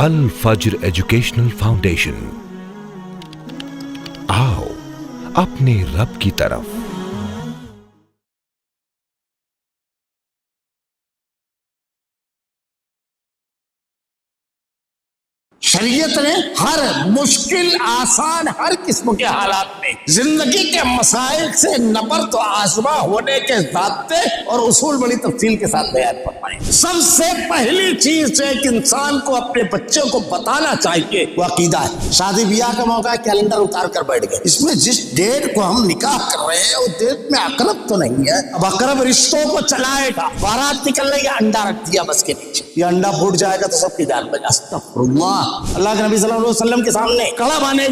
الفجر educational foundation, آؤ اپنے رب کی طرف۔ شریعت نے ہر مشکل آسان ہر قسم کے حالات میں زندگی کے مسائل سے نبرد و آزما ہونے کے ضابطے اور اصول بڑی تفصیل کے ساتھ بیان فرمائے۔ سب سے پہلی چیز جو ایک انسان کو اپنے بچوں کو بتانا چاہیے وہ عقیدہ ہے۔ شادی بیاہ کا موقع ہے، کیلنڈر اتار کر بیٹھ گئے، اس میں جس ڈیٹ کو ہم نکاح کر رہے ہیں اس ڈیٹ میں اقرب تو نہیں ہے، اب اقرب رشتوں کو چلائے گا، بارات نکل رہی ہے، انڈا رکھ دیا بس کے نیچے، یہ انڈا پھوٹ جائے گا تو سب کی جان بچا۔ استغفر اللہ۔ اللہ کے نبی صلی اللہ علیہ وسلم کے سامنے کڑا بانے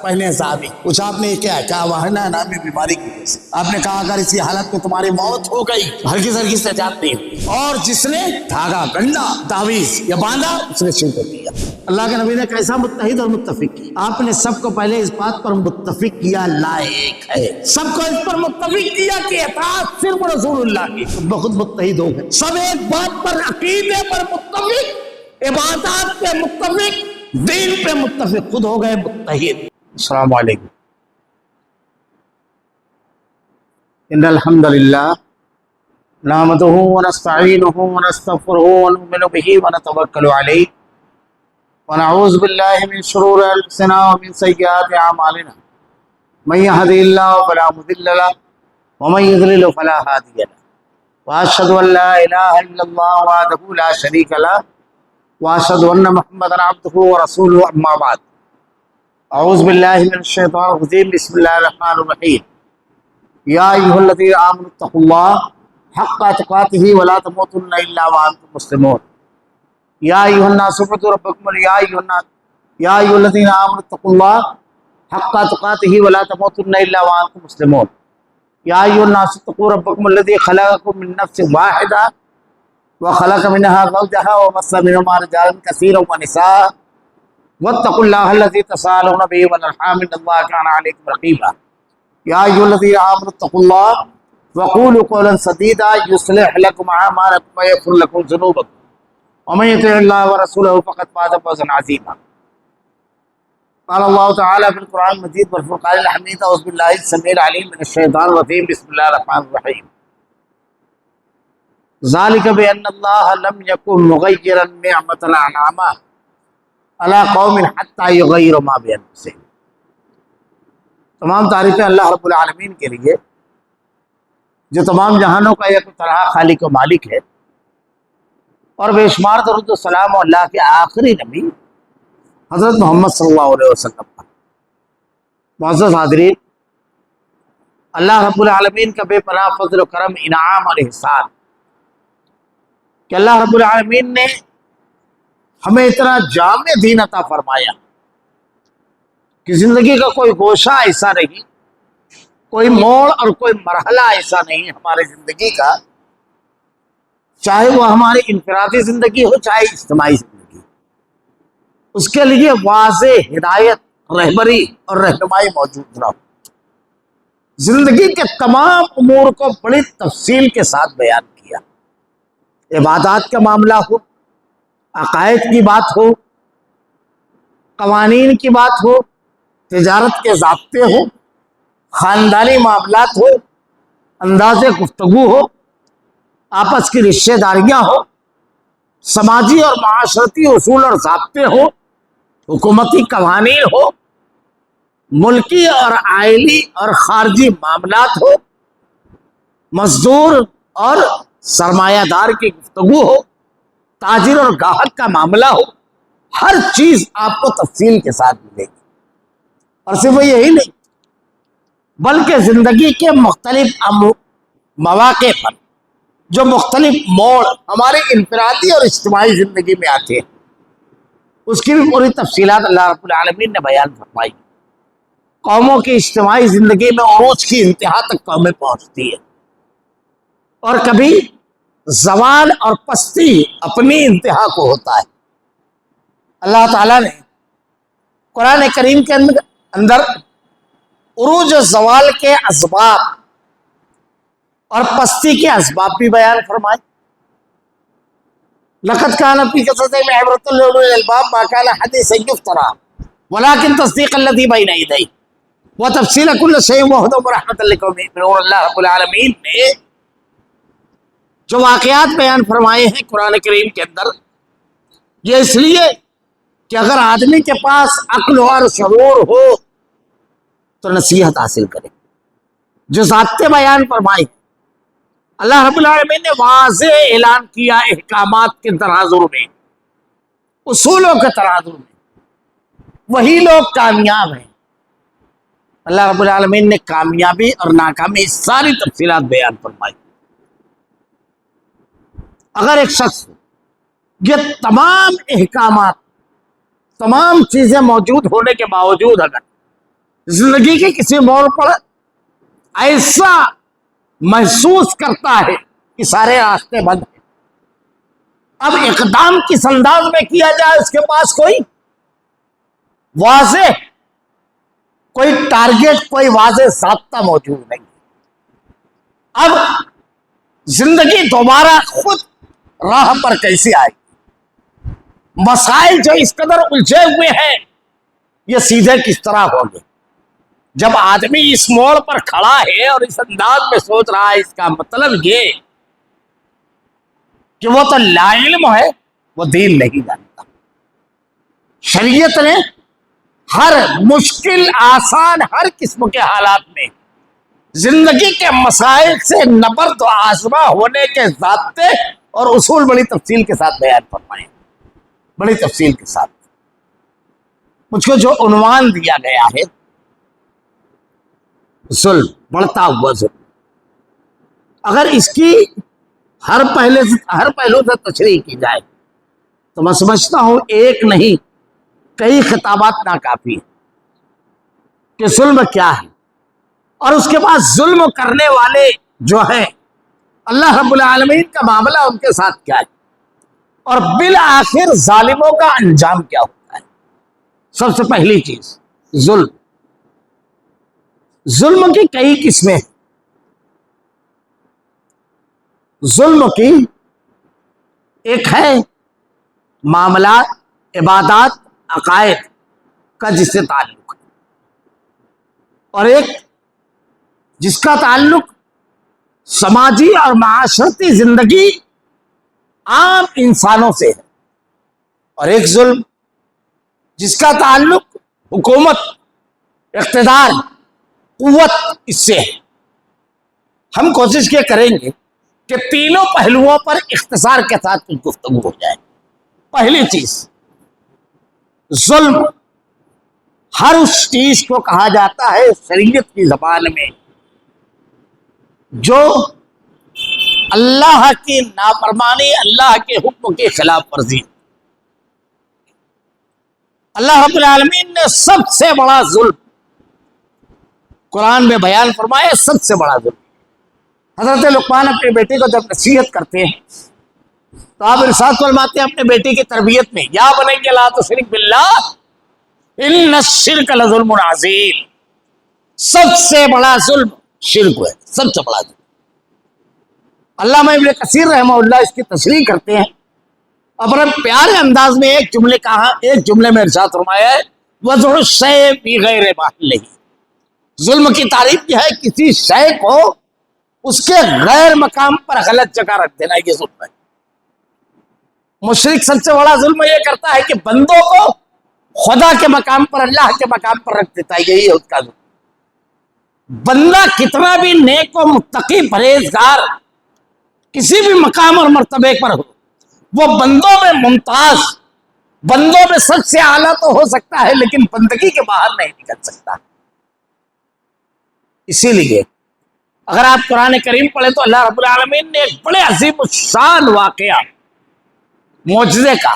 پہلے صحابی پوچھا، آپ نے کیا وہنا نامی بیماری کی وجہ سے؟ آپ نے کہا اگر اسی حالت میں تمہاری موت ہو گئی ہرگز نجات نہیں ہوئی، اور جس نے دھاگا گنڈا تعویذ یا باندھا اس نے شرک کر دیا۔ اللہ کے نبی نے کیسا متحد اور متفق کیا؟ آپ نے سب کو پہلے اس بات پر متفق کیا لائق ہے، سب کو اس پر متفق کیا کہ اطاعت صرف رسول اللہ کی، بخود متحد ہو گئے، سب ایک بات پر عقیدے پر متفق، عبادات پہ متفق، دین پہ متفق، خود ہو گئے متحد۔ السلام علیکم۔ ان الحمد للہ نحمده ونستعینه ونستغفره ونؤمن به ونتوکل علیہ ونعوذ باللہ من شرور انفسنا ومن سیئات اعمالنا من يهده الله فلا مضل له ومن يضلل فلا هادي له واشهد ان لا اله الا الله وحده لا شريك له واشهد ان محمدا عبده ورسوله اما بعد اعوذ باللہ من الشیطان الرجیم بسم اللہ الرحمن الرحیم یا ایھا الذین آمنوا اتقوا اللہ حق تقاته ولا تموتن الا وانتم مسلمون یا ایھا الناس اعبدوا ربکم یا ایھا الذین آمنوا اتقوا اللہ حق تقاته ولا تموتن الا وانتم مسلمون یا ایھا الناس اتقوا ربکم الذی خلقکم من نفس واحدہ وخلق منها زوجها وبث منهما رجالا كثيرا ونساء واتقوا الله الذي تساءلون به والارحام ان الله كان عليكم رقيبا يا ايها الذين امنوا اتقوا الله وقولوا قولا سديدا يصلح لكم اعمالكم ويغفر لكم ذنوبكم ومن يطع الله ورسوله فقد فاز فوزا عظيما قال الله تعالى في القرآن المجيد والفرقان الحميد اعوذ بالله السميع العليم من الشيطان الرجيم بسم الله الرحمن الرحيم ذلك بأن الله لم يكن مغيرا نعمة أنعمها على قوم حتى يغيروا ما بأنفسهم۔ تمام تعریفیں اللہ رب العالمین کے لیے جو تمام جہانوں کا یک طرح خالق و مالک ہے، اور بے شمار درود و سلام اللہ کے آخری نبی حضرت محمد صلی اللہ علیہ وسلم پر۔ معزز حاضرین، اللہ رب العالمین کا بے پناہ فضل و کرم، انعام اور احسان کہ اللہ رب العالمین نے ہمیں اتنا جامع دین عطا فرمایا کہ زندگی کا کوئی گوشہ ایسا نہیں، کوئی موڑ اور کوئی مرحلہ ایسا نہیں ہمارے زندگی کا، چاہے وہ ہماری انفرادی زندگی ہو چاہے اجتماعی زندگی، اس کے لیے واضح ہدایت، رہبری اور رہنمائی موجود نہ ہو۔ زندگی کے تمام امور کو بڑی تفصیل کے ساتھ بیان کیا، عبادات کا معاملہ ہو، عقائد کی بات ہو، قوانین کی بات ہو، تجارت کے ضابطے ہو، خاندانی معاملات ہو، انداز گفتگو ہو، آپس کی رشتہ داریاں ہو، سماجی اور معاشرتی اصول اور ضابطے ہو، حکومتی قوانین ہو، ملکی اور آئلی اور خارجی معاملات ہو، مزدور اور سرمایہ دار کی گفتگو ہو، تاجر اور گاہک کا معاملہ ہو، ہر چیز آپ کو تفصیل کے ساتھ ملے گی۔ اور صرف یہی نہیں بلکہ زندگی کے مختلف مواقع پر جو مختلف موڑ ہمارے انفرادی اور اجتماعی زندگی میں آتے ہیں، اس کی بھی پوری تفصیلات اللہ رب العالمین نے بیان فرمائی۔ قوموں کی اجتماعی زندگی میں عروج کی انتہا تک قومیں پہنچتی ہے، اور کبھی زوال اور پستی اپنی انتہا کو ہوتا ہے۔ اللہ تعالیٰ نے قرآن کریم کے اندر عروج و زوال کے اسباب اور پستی کے اسباب بھی بیان فرمائے. لقد كان في قصصهم عبرة لأولي الألباب ما كان حديثا يفترى ولكن تصديق الذي بين يديه وتفصيل كل شيء وهدى ورحمة لقوم يؤمنون. اللہ رب العالمین نے جو واقعات بیان فرمائے ہیں قرآن کریم کے اندر، یہ اس لیے کہ اگر آدمی کے پاس عقل اور شعور ہو تو نصیحت حاصل کرے. جو ضابطے بیان فرمائے اللہ رب العالمین نے واضح اعلان کیا احکامات کے تناظر میں، اصولوں کے تناظر میں، وہی لوگ کامیاب ہیں. اللہ رب العالمین نے کامیابی اور ناکامی ساری تفصیلات بیان فرمائی. اگر ایک شخص یہ تمام احکامات، تمام چیزیں موجود ہونے کے باوجود اگر زندگی کے کسی موڑ پر ایسا محسوس کرتا ہے کہ سارے راستے بند ہیں، اب اقدام کس انداز میں کیا جائے، اس کے پاس کوئی واضح، کوئی ٹارگیٹ، کوئی واضح ضابطہ موجود نہیں. اب زندگی دوبارہ خود راہ پر کیسے آئے؟ مسائل جو اس قدر الجھے ہوئے ہیں یہ سیدھے کس طرح ہوں گے؟ جب آدمی اس موڑ پر کھڑا ہے اور اس انداز میں سوچ رہا ہے، اس کا مطلب یہ کہ وہ تو لا علم ہے، وہ دین نہیں جانتا. شریعت نے ہر مشکل، آسان، ہر قسم کے حالات میں زندگی کے مسائل سے نبرد و آزما ہونے کے ضابطے اور اصول بڑی تفصیل کے ساتھ بیان فرمائے، بڑی تفصیل کے ساتھ. مجھ کو جو عنوان دیا گیا ہے ظلم، بڑھتا ہوا ظلم، اگر اس کی ہر پہلو سے تشریح کی جائے تو میں سمجھتا ہوں ایک نہیں کئی خطابات ناکافی ہیں کہ ظلم کیا ہے، اور اس کے بعد ظلم کرنے والے جو ہیں اللہ رب العالمین کا معاملہ ان کے ساتھ کیا ہے، اور بالآخر ظالموں کا انجام کیا ہوتا ہے. سب سے پہلی چیز ظلم. ظلم کی کئی قسمیں ہیں. ظلم کی ایک ہے معاملات، عبادات، عقائد کا جس سے تعلق ہے، اور ایک جس کا تعلق سماجی اور معاشرتی زندگی عام انسانوں سے ہے، اور ایک ظلم جس کا تعلق حکومت، اقتدار، قوت اس سے ہے. ہم کوشش یہ کریں گے کہ تینوں پہلوؤں پر اختصار کے ساتھ کچھ گفتگو ہو جائے. پہلی چیز ظلم ہر اس چیز کو کہا جاتا ہے شریعت کی زبان میں جو اللہ کی نافرمانی، اللہ کے حکم کی خلاف ورزی. اللہ رب العالمین نے سب سے بڑا ظلم قرآن میں بیان فرمایا. سب سے بڑا ظلم حضرت لقمان اپنی بیٹی کو جب نصیحت کرتے ہیں تو آپ ارشاد فرماتے ہیں اپنے بیٹی کی تربیت میں، یا بنی لا تشرک باللہ ان الشرک لظلم عظیم. سب سے بڑا ظلم شرک ہے، سب سے بڑا ظلم. علامہ ابن کثیر رحمہ اللہ اس کی تشریح کرتے ہیں، اپنے پیارے انداز میں ایک جملے میں ارشاد فرمایا ہے وضع الشیء فی غیر محلہ. ظلم کی تعریف یہ ہے کسی شے کو اس کے غیر مقام پر غلط جگہ رکھ دینا، یہ ظلم ہے. مشرک سب سے بڑا ظلم یہ کرتا ہے کہ بندوں کو خدا کے مقام پر، اللہ کے مقام پر رکھ دیتا ہے، یہی ہے اس کا ظلم. بندہ کتنا بھی نیک و متقی پرہیزگار کسی بھی مقام اور مرتبے پر ہو، وہ بندوں میں ممتاز، بندوں میں سب سے اعلیٰ تو ہو سکتا ہے لیکن بندگی کے باہر نہیں نکل سکتا. اسی لیے اگر آپ قرآن کریم پڑھیں تو اللہ رب العالمین نے ایک بڑے عظیم الشان واقعہ، معجزے کا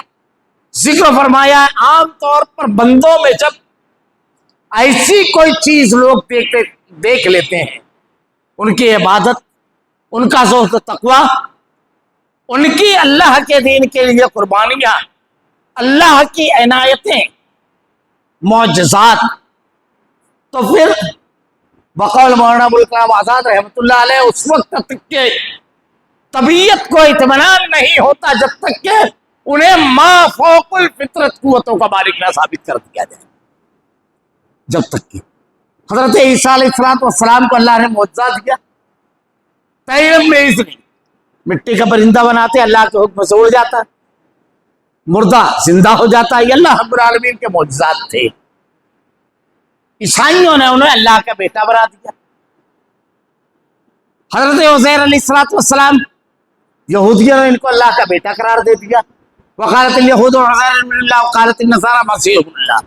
ذکر فرمایا ہے. عام طور پر بندوں میں جب ایسی کوئی چیز لوگ دیکھ لیتے ہیں، ان کی عبادت، ان کا زہد و تقوی، ان کی اللہ کے دین کے لیے قربانیاں، اللہ کی عنایتیں، معجزات، تو پھر بقول مولانا ابو الکلام آزاد رحمۃ اللہ علیہ اس وقت تک کہ طبیعت کو اطمینان نہیں ہوتا جب تک کہ انہیں ما فوق الفطرت قوتوں کا مالک نہ ثابت کر دیا جائے. جب تک کہ حضرت عیسیٰ علیہ السلام کو اللہ نے معجزہ دیا تعلم میں اذن مٹی کا پرندہ بناتے اللہ کے حکم سے اڑ جاتا مردہ زندہ ہو جاتا. یہ اللہ رب العالمین کے معجزات تھے. عیسائیوں نے انہیں اللہ کا بیٹا بنا دیا. حضرت عزیر علیہ السلام یہودیوں نے ان کو اللہ کا بیٹا قرار دے دیا. وقالت الیہود عزیر ابن اللہ وقالت النصارى مسیح ابن اللہ.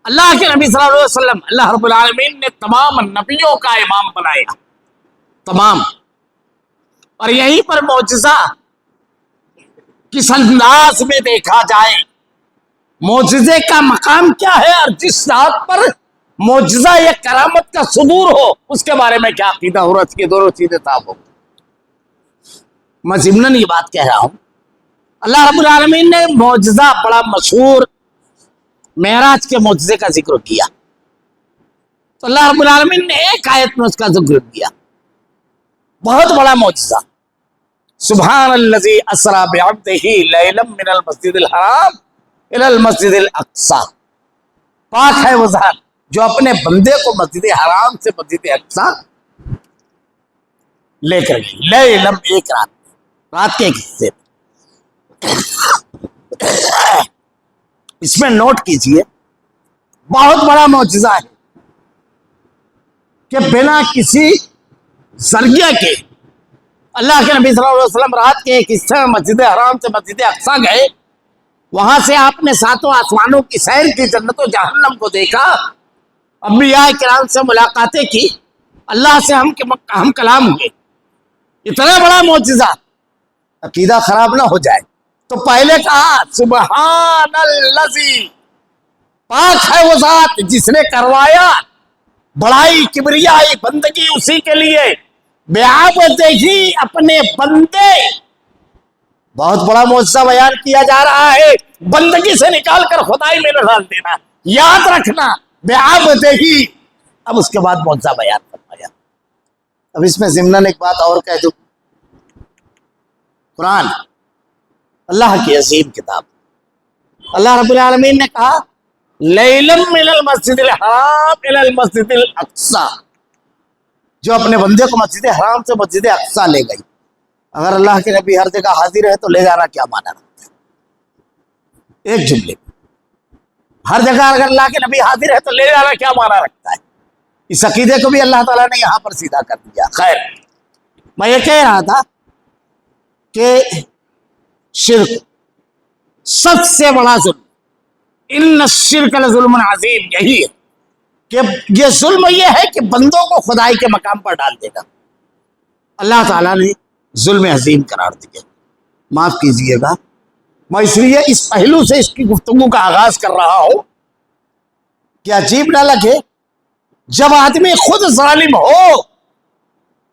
اللہ کے نبی صلی اللہ علیہ وسلم اللہ رب العالمین نے تمام نبیوں کا امام بنایا تمام. اور یہیں پر معجزہ کس انداز میں دیکھا جائے معجزے کا مقام کیا ہے اور جس ذات پر معجزہ یا کرامت کا صدور ہو اس کے بارے میں کیا عقیدہ ہو رہا ہے دونوں چیزیں صاف ہو. میں ضمناً یہ بات کہہ رہا ہوں اللہ رب العالمین نے معجزہ بڑا مشہور معراج کے معجزے کا ذکر کیا تو اللہ رب العالمین نے ایک آیت میں اس کا ذکر کیا بہت بڑا معجزہ. سبحان الذی اسری بعبدہ لیلا من المسجد الحرام الی المسجد الاقصی. پاک ہے وہ ذات جو اپنے بندے کو مسجد حرام سے مسجد اقصی لے کر گئی. لیلا ایک رات کے ایک حصے. اس میں نوٹ کیجئے بہت بڑا معجزہ ہے کہ بنا کسی ذریعے کے اللہ کے نبی صلی اللہ علیہ وسلم رات کے ایک حصے میں مسجد حرام سے مسجد اقصی گئے. وہاں سے آپ نے ساتوں آسمانوں کی سیر کی جنت و جہنم کو دیکھا انبیاء کرام سے ملاقاتیں کی اللہ سے ہم کلام ہوئے. اتنا بڑا معجزہ عقیدہ خراب نہ ہو جائے تو پہلے کہا سبحان الذی پاک ہے وہ ذات جس نے کروایا بڑائی کبریائی بندگی اسی کے لیے بعبدہ اپنے بندے. بہت بڑا معجزہ بیان کیا جا رہا ہے بندگی سے نکال کر خدائی میں نہ ڈال دینا یاد رکھنا بعبدہ. اب اس کے بعد معجزہ بیان فرمایا. اب اس میں ضمناً ایک بات اور کہہ دوں قرآن اللہ کی عظیم کتاب اللہ رب العالمین نے کہا لیلا من المسجد الحرام الی المسجد الاقصی جو اپنے بندے کو مسجد حرام سے مسجد اقصی لے گئی. اگر اللہ کے نبی ہر جگہ حاضر ہے تو لے جانا کیا معنی رکھتا ہے؟ ایک جملے ہر جگہ اگر اللہ کے نبی حاضر ہے تو لے جانا کیا معنی رکھتا ہے؟ اس عقیدے کو بھی اللہ تعالیٰ نے یہاں پر سیدھا کر دیا. خیر میں یہ کہہ رہا تھا کہ شرک سب سے بڑا ظلم ان الشرک لظلم عظیم یہی ہے کہ یہ ظلم یہ ہے کہ بندوں کو خدائی کے مقام پر ڈال دے گا. اللہ تعالیٰ نے ظلم عظیم قرار دیا. معاف کیجئے گا میں اس لیے اس پہلو سے اس کی گفتگو کا آغاز کر رہا ہوں کہ عجیب نہ لگے جب آدمی خود ظالم ہو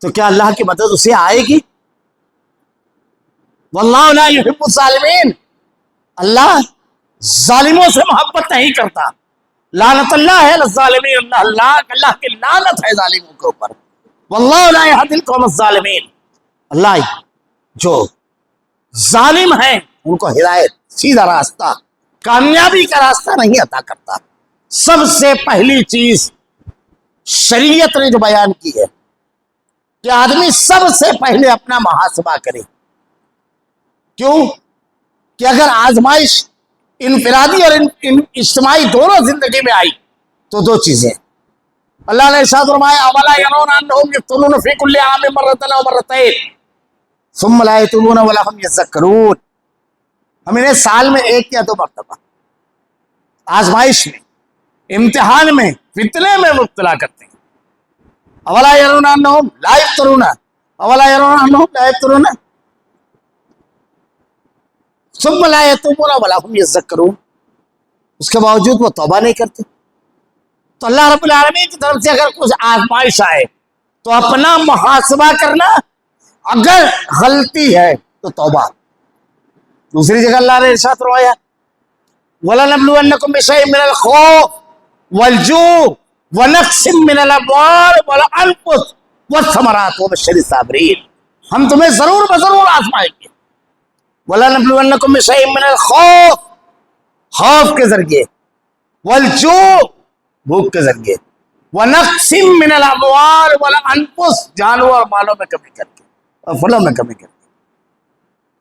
تو کیا اللہ کی مدد اسے آئے گی؟ واللہ لا یحب الظالمین. اللہ ظالموں سے محبت نہیں کرتا. لعنت اللہ ہے للظالمین. اللہ کی لعنت ہے ظالموں کے اوپر. واللہ لا یہدی القوم الظالمین. اللہ جو ظالم ہیں ان کو ہدایت سیدھا راستہ کامیابی کا راستہ نہیں عطا کرتا. سب سے پہلی چیز شریعت نے جو بیان کی ہے کہ آدمی سب سے پہلے اپنا محاسبہ کرے. کیوں کہ اگر آزمائش انفرادی اور اجتماعی دونوں زندگی میں آئی تو دو چیزیں اللہ نے ارشاد فرمایا اولا يرون انهم يفتنون في كل عام مرة او مرتين ثم لا يتوبون ولا هم يذكرون. ہم انہیں سال میں ایک یا دو مرتبہ آزمائش میں امتحان میں فتنے میں مبتلا کرتے ہیں. اولا يرون انهم لا يفترون اولا يرون انهم لا يفترون ثم لا يتوبون ولا هم يذكرون. اس کے باوجود وہ توبہ نہیں کرتے. تو اللہ رب العالمین کی طرف سے اگر کچھ آزمائش آئے تو اپنا محاسبہ کرنا. اگر غلطی ہے تو توبہ. دوسری جگہ اللہ نے ارشاد فرمایا وَلَنَبْلُوَنَّكُمْ بِشَيْءٍ مِّنَ الْخَوْفِ وَالْجُوعِ وَنَقْسِم مِّنَ الْأَمْوَالِ وَالْأَنفُسِ وَالثَّمَرَاتِ وَبَشِّرِ الصَّابِرِينَ، ہم تمہیں ضرور بضرور آزمائیں گے. وَلَنَبْلُوَنَّكُم بِشَيْءٍ مِّنَ الْخَوْفِ، خوف کے ذریعے، وَالْجُوعِ، بھوک کے ذریعے، وَنَقْسِم مِّنَ الْأَمْوَالِ وَالْأَنفُسِ، جانوں اور مالوں میں کمی کر کے اور پھلوں میں کمی کر کے،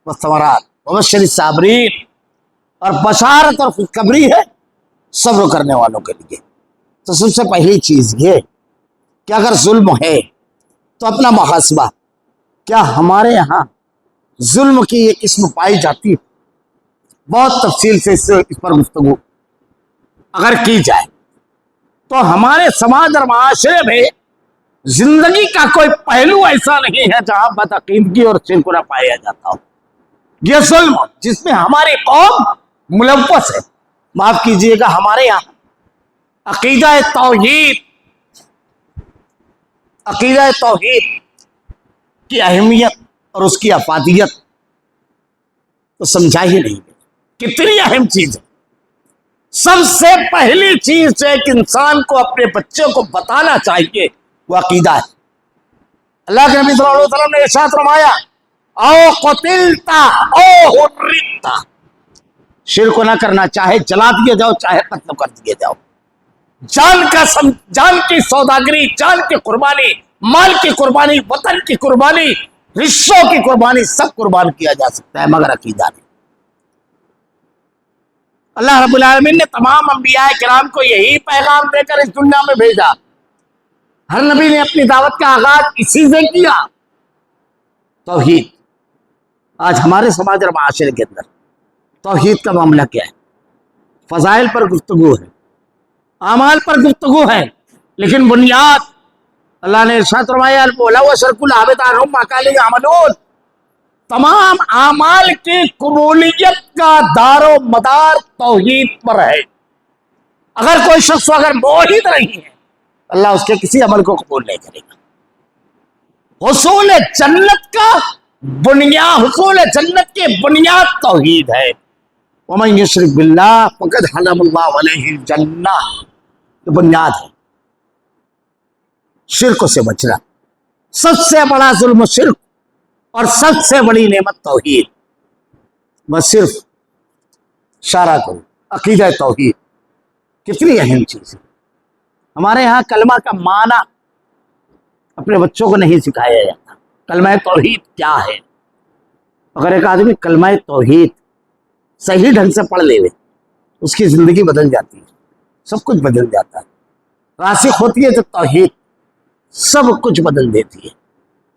وَالثَّمَرَاتِ وَبَشِّرِ الصَّابِرِينَ، اور بشارت اور خوشخبری ہے صبر کرنے والوں کے لیے. تو سب سے پہلی چیز یہ کہ اگر ظلم ہے تو اپنا محاسبہ، کیا ہمارے یہاں ظلم کی یہ قسم پائی جاتی ہے؟ بہت تفصیل سے اس پر گفتگو اگر کی جائے تو ہمارے سماج اور معاشرے میں زندگی کا کوئی پہلو ایسا نہیں ہے جہاں بدعقیدگی اور شرک نہ پایا جاتا ہو. یہ ظلم جس میں ہماری قوم ملوث ہے، معاف کیجئے گا، ہمارے یہاں عقیدہ توحید کی اہمیت اور اس کی افادیت تو سمجھا ہی نہیں. کتنی اہم چیز ہے. سب سے پہلی چیز ایک انسان کو اپنے بچوں کو بتانا چاہیے وہ عقیدہ ہے. اللہ کے نبی صلی اللہ علیہ وسلم نے ارشاد فرمایا او قتلتا او حرقتا، شرک نہ کرنا، چاہے جلا دیے جاؤ چاہے قتل کر دیے جاؤ. جان کی سوداگری، جان کی قربانی، مال کی قربانی، وطن کی قربانی، رشتوں کی قربانی، سب قربان کیا جا سکتا ہے مگر عقیدہ نہیں. اللہ رب العالمین نے تمام انبیاء کرام کو یہی پیغام دے کر اس دنیا میں بھیجا. ہر نبی نے اپنی دعوت کا آغاز اسی سے کیا، توحید. آج ہمارے سماج اور معاشرے کے اندر توحید کا معاملہ کیا ہے؟ فضائل پر گفتگو ہے، اعمال پر گفتگو ہے، لیکن بنیاد اللہ نے ارشاد فرمایا تمام اعمال کی قبولیت کا دار و مدار توحید پر ہے. اگر کوئی شخص اگر موحد نہیں ہے اللہ اس کے کسی عمل کو قبول نہیں کرے گا. حصول جنت کا بنیاد، حصول جنت کی بنیاد توحید ہے. ومن یشرک باللہ فقد حرم اللہ علیہ الجنہ، یہ بنیاد ہے. شرک سے بچنا، سب سے بڑا ظلم شرک اور سب سے بڑی نعمت توحید. بس صرف اشارہ کرو عقیدہ توحید کتنی اہم چیز ہے. ہمارے ہاں کلمہ کا معنی اپنے بچوں کو نہیں سکھایا جاتا. کلمہ توحید کیا ہے؟ اگر ایک آدمی کلمہ توحید صحیح ڈھنگ سے پڑھ لے اس کی زندگی بدل جاتی ہے، سب کچھ بدل جاتا ہے. راسخ ہوتی ہے تو توحید سب کچھ بدل دیتی ہے.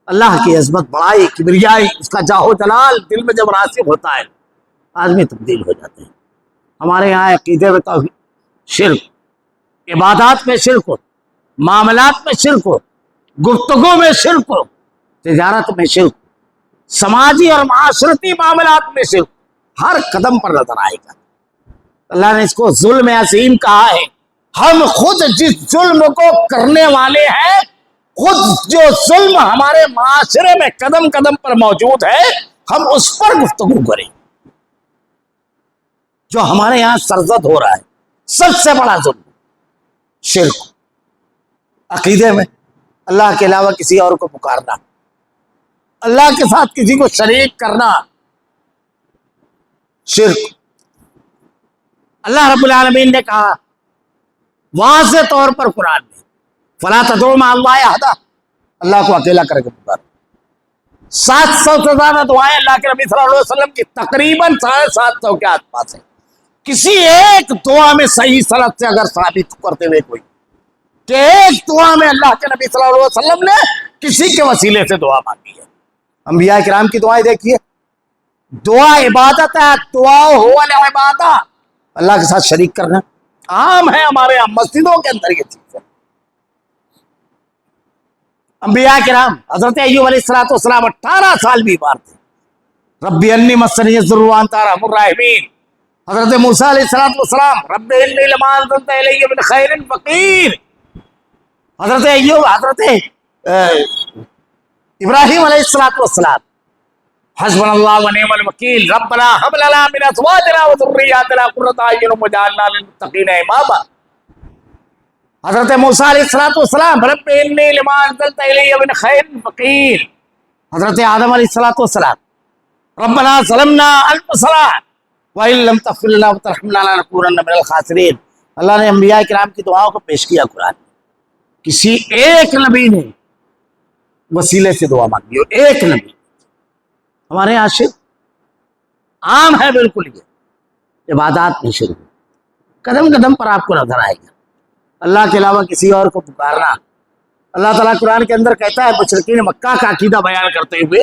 اللہ کی عظمت، بڑائی، کبریائی، اس کا جاہ و جلال دل میں جب راسخ ہوتا ہے آدمی تبدیل ہو جاتے ہیں. ہمارے یہاں عقیدے میں توحید، شرک، عبادات میں شرک ہو، معاملات میں شرک ہو، گفتگو میں شرک ہو، تجارت میں شرک، سماجی اور معاشرتی معاملات میں شرک ہر قدم پر نظر آئے گا. اللہ نے اس کو ظلم عظیم کہا ہے. ہم خود جس ظلم کو کرنے والے ہیں، خود جو ظلم ہمارے معاشرے میں قدم قدم پر موجود ہے، ہم اس پر گفتگو کریں. جو ہمارے یہاں سرزد ہو رہا ہے سب سے بڑا ظلم شرک، عقیدے میں اللہ کے علاوہ کسی اور کو پکارنا، اللہ کے ساتھ کسی کو شریک کرنا، شرک. اللہ رب العالمین نے کہا واضح طور پر قرآن میں فلا تدعوا مع اللہ احدا، اللہ کو اکیلا کر کے پکارو. 700 سے زیادہ دعائیں اللہ کے نبی صلی اللہ علیہ وسلم کی تقریباً 750 کے آس پاس ہیں. کسی ایک دعا میں صحیح صنعت سے اگر ثابت کرتے ہوئے کوئی کہ ایک دعا میں اللہ کے نبی صلی اللہ علیہ وسلم نے کسی کے وسیلے سے دعا مانگی ہے. انبیاء کرام کی دعائیں دیکھیے. دعا عبادت ہے، دعا ہو العبادہ، اللہ کے ساتھ شریک کرنا عام ہے ہمارے یہاں مسجدوں کے اندر. یہ چیز ہے. انبیاء کرام حضرت ایوب علیہ السلام 18 سال بیمار تھے. ربی انی مسنی الضر وانت ارحم الراحمین. حضرت موسیٰ علیہ السلام رب انی لما انزلت الی من خیر فقیر. حضرت ایوب، حضرت ابراہیم علیہ السلام حسبنا اللہ ونعم الوکیل ربنا هب لنا من ازواجنا وذرياتنا قرة اعین واجعلنا للمتقین اماما. حضرت موسیٰ علیہ السلام رب انی لما انزلت الی من خیر فقیر، حضرت آدم علیہ السلام ربنا ظلمنا انفسنا وان لم تغفر لنا وترحمنا لنکونن من الخاسرین۔ اللہ نے انبیاء کرام کی دعاؤں کو پیش کیا قرآن میں، کسی ایک نبی نے وسیلے سے دعا مانگی، اور ایک نبی۔ ہمارے یہاں شرک عام ہے بالکل، یہ عبادات میں شرک قدم قدم پر آپ کو نظر آئے گا، اللہ کے علاوہ کسی اور کو پکارنا۔ اللہ تعالیٰ قرآن کے اندر کہتا ہے مشرکین مکہ کا عقیدہ بیان کرتے ہوئے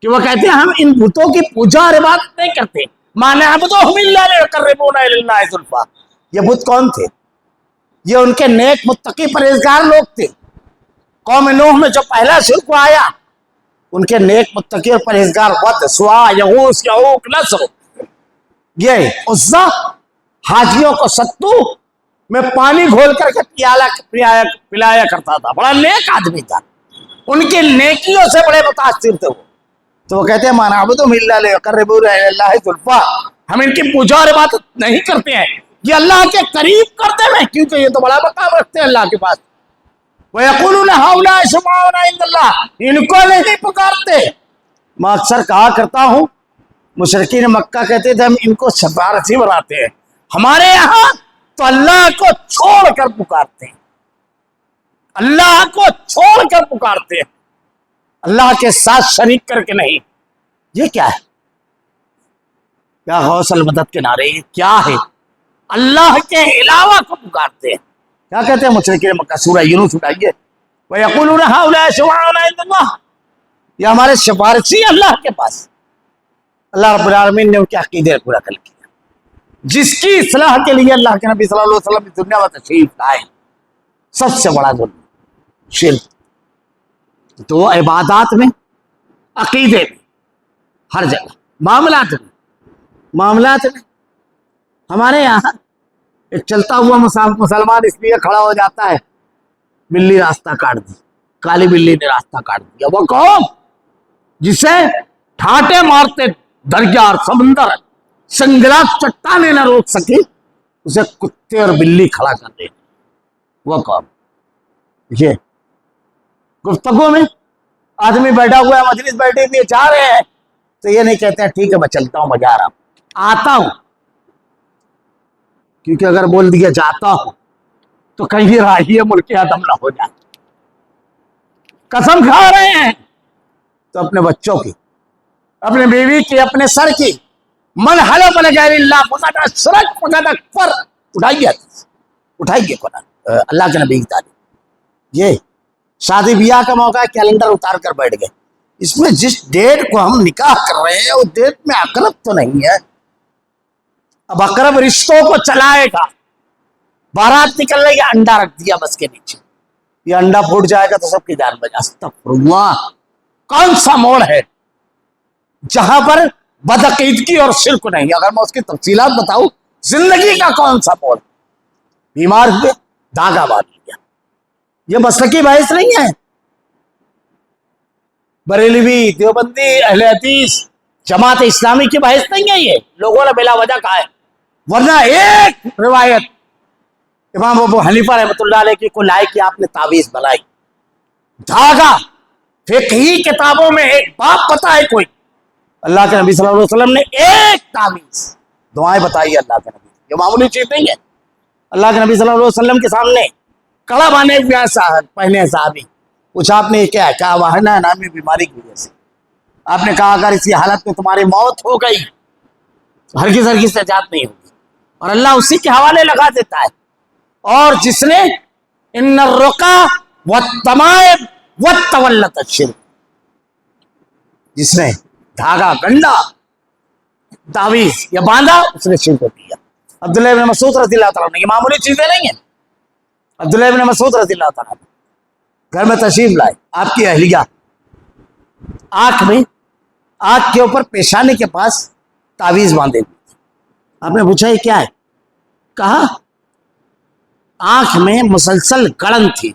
کہ وہ کہتے ہیں ہم ان بتوں کی پوجا اور عبادت نہیں کرتے، ما نعبدہم الا لیقربونا الی اللہ زلفیٰ۔ یہ بت کون تھے؟ یہ ان کے نیک متقی پرہیزگار لوگ تھے۔ قوم نوح میں جو پہلا شرک آیا، ان کے نیک متقی اور پرہیزگار ود، سوا، یغوث، یعوق، نصر، یہ عزا حاجیوں کو ستو میں پانی گھول کر کے پلایا کرتا تھا، بڑا نیک آدمی تھا، ان کے نیکیوں سے بڑے متاثر تھے وہ۔ تو وہ کہتے ہیں ما نعبدہم الا لیقربونا الی اللہ زلفیٰ، ہم ان کی پوجا اور عبادت نہیں کرتے ہیں یہ اللہ کے قریب کرتے ہیں، کیونکہ یہ تو بڑا مقام رکھتے ہیں اللہ کے پاس۔ وَيَقُولُونَ هَؤُلَاءِ شُفَعَاؤُنَا عِندَ اللَّهِ، ان کو نہیں پکارتے۔ میں اکثر کہا کرتا ہوں، مشرکین مکہ کہتے تھے ہم ان کو سفارشی بناتے ہیں، ہمارے یہاں تو اللہ کو چھوڑ کر پکارتے ہیں، اللہ کو چھوڑ کر پکارتے ہیں، اللہ کے ساتھ شریک کر کے نہیں۔ یہ کیا ہے؟ کیا غوث المدد کے نعرے؟ کیا ہے؟ اللہ کے علاوہ کو پکارتے ہیں۔ کیا کہتے ہیں مشرکین مکہ؟ سورہ یونس اٹھائیے، وَيَقُولُونَ هَؤُلَاءِ شُفَعَاؤُنَا عِندَ اللَّهِ، یہ ہمارے سفارشی اللہ کے پاس۔ اللہ رب العالمین نے ان کے عقیدے کو نقل کیا، جس کی اصلاح کے لیے اللہ کے نبی صلی اللہ علیہ وسلم دنیا میں تشریف لائے۔ سب سے بڑا ظلم شرک۔ تو عبادات میں، عقیدے میں، ہر جگہ، معاملات میں ہمارے یہاں ایک چلتا ہوا مسلمان اس لیے کھڑا ہو جاتا ہے، بلی راستہ کاٹ دی، کالی بلی نے راستہ کاٹ دیا۔ وہ قوم جسے ٹھاٹے مارتے دریا اور سمندر، سنگلاخ چٹانیں نہ روک سکی، اسے کتے اور بلی کھڑا کر دے، وہ قوم۔ یہ گفتگو میں آدمی بیٹھا ہوا ہے، مجلس بیٹھی ہوئی ہے، جا رہے ہیں تو یہ نہیں کہتے ہیں ٹھیک ہے میں چلتا ہوں، میں جا رہا ہوں، آتا ہوں، کیونکہ اگر بول دیا جاتا ہوں تو کہیں راہی ملک عدم نہ ہو جائے۔ قسم کھا رہے ہیں تو اپنے بچوں کی، اپنے بیوی کی، اپنے سر کی، من حلف بغیر اللہ فقد اشرک فقد اکفر، اٹھائیے قرآن، اللہ کے نبی کی تعلیم۔ یہ شادی بیاہ کا موقع ہے، کیلنڈر اتار کر بیٹھ گئے، اس میں جس ڈیٹ کو ہم نکاح کر رہے ہیں وہ ڈیٹ میں عقرب تو نہیں ہے، اب عقرب رشتوں کو چلائے گا، بارات نکل رہی ہے، انڈا رکھ دیا بس کے نیچے، یہ انڈا پھوٹ جائے گا تو سب کی جان بچا۔ استغفر اللہ، کون سا موڑ ہے جہاں پر بدعقیدگی اور شرک نہیں؟ اگر میں اس کی تفصیلات بتاؤں، زندگی کا کون سا موڑ؟ بیمار ہوئے، داغا باندھ لیا، یہ مسلکی بحث نہیں ہے، بریلوی، دیوبندی، اہل حدیث، جماعت اسلامی کی بحث نہیں ہے، یہ لوگوں نے بلا وجہ کہا ہے۔ ورنہ ایک روایت امام ابو حنیفہ رحمۃ اللہ علیہ کی کو لائے کہ آپ نے تعویذ بنائی، دھاگا، فقہی کتابوں میں ایک باب بتائے کوئی، اللہ کے نبی صلی اللہ علیہ وسلم نے ایک تعویذ، دعائیں بتائی اللہ کے نبی، یہ معمولی چیز نہیں ہے۔ اللہ کے نبی صلی اللہ علیہ وسلم کے سامنے کڑا بانے ہوئے پہنے صحابی، پوچھا آپ نے یہ کیا ہے؟ کہا واہنا نامی بیماری کی وجہ سے۔ آپ نے کہا اگر اسی حالت میں تمہاری موت ہو گئی ہرگز نجات نہیں ہوگی، اور اللہ اسی کے حوالے لگا دیتا ہے۔ اور جس نے ان الرقا والتمائم والتولت الشرک، جس نے دھاگا، گنڈا، تعویذ یا باندھا، اس نے شرک کیا۔ عبداللہ ابن مسعود رضی اللہ تعالیٰ عنہ، یہ معمولی چیزیں نہیں ہیں۔ عبداللہ ابن مسعود رضی اللہ تعالیٰ عنہ گھر میں تشریف لائے، آپ کی اہلیہ آنکھ کے اوپر پیشانی کے پاس تعویذ باندھے ہوئے۔ آپ نے پوچھا یہ کیا ہے؟ کہا آنکھ میں مسلسل گڑن تھی،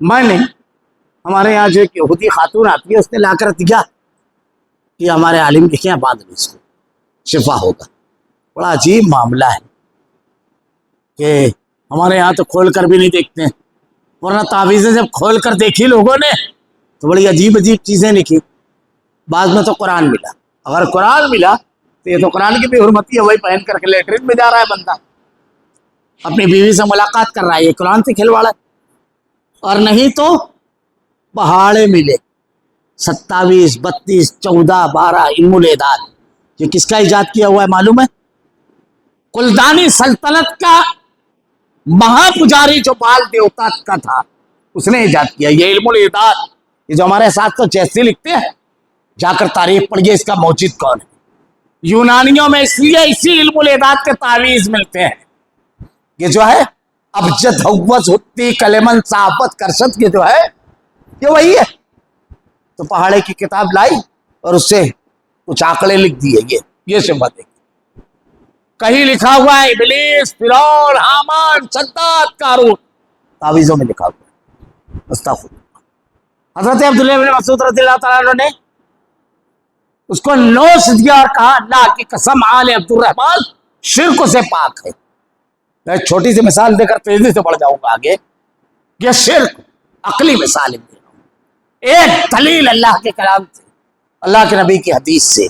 میں نے، ہمارے یہاں جو ایک یہودی خاتون آتی ہے، اس نے لا کر دیا کہ ہمارے عالم لکھے ہیں، باندھ لیں اس کو، شفا ہوگا۔ بڑا عجیب معاملہ ہے کہ ہمارے یہاں تو کھول کر بھی نہیں دیکھتے ہیں، ورنہ تعویذیں جب کھول کر دیکھی لوگوں نے تو بڑی عجیب عجیب چیزیں لکھی. بعض میں تو قرآن ملا. اگر قرآن ملا تو یہ تو قرآن کی بھی حرمتی ہے، وہی پہن کر کے لیٹرین میں جا رہا ہے بندہ، اپنی بیوی سے ملاقات کر رہا ہے، یہ قرآن سے کھلواڑا ہے. اور نہیں تو پہاڑے ملے 27 32 14 12 علم الاعداد. یہ کس کا ایجاد کیا ہوا ہے معلوم ہے؟ کلدانی سلطنت کا مہا پجاری جو بال دیوتا کا تھا اس نے ایجاد کیا یہ علم الاعداد. یہ جو ہمارے ساتھ تو جیسے لکھتے ہیں، جا کر تاریخ پڑھیے اس کا موجد کون ہے. یونانیوں میں اس لیے اسی علم الاعداد کے تعویذ ملتے ہیں. یہ جو ہے ابجد حوض ہتی کلمن صحافت کرشد، یہ جو ہے یہ وہی ہے. تو پہاڑے کی کتاب لائی اور اس سے کچھ آنکڑے لکھ دیے. یہ شبہت ہے. کہیں لکھا ہوا ہے ابلیس، فرعون، حامان، شداد، قارون، تعویذوں میں لکھا ہوا ہے. استغفر اللہ. حضرت عبداللہ بن مسعود رضی اللہ تعالیٰ عنہ نے اس کو نوش دیا اور کہا اللہ کی قسم آل عبد الرحمن شرک سے پاک ہے. میں چھوٹی سی مثال دے کر تیزی سے بڑھ جاؤں گا آگے. یہ شرک عقلی مثال ہے. ایک دلیل اللہ کے کلام سے، اللہ کے نبی کی حدیث سے،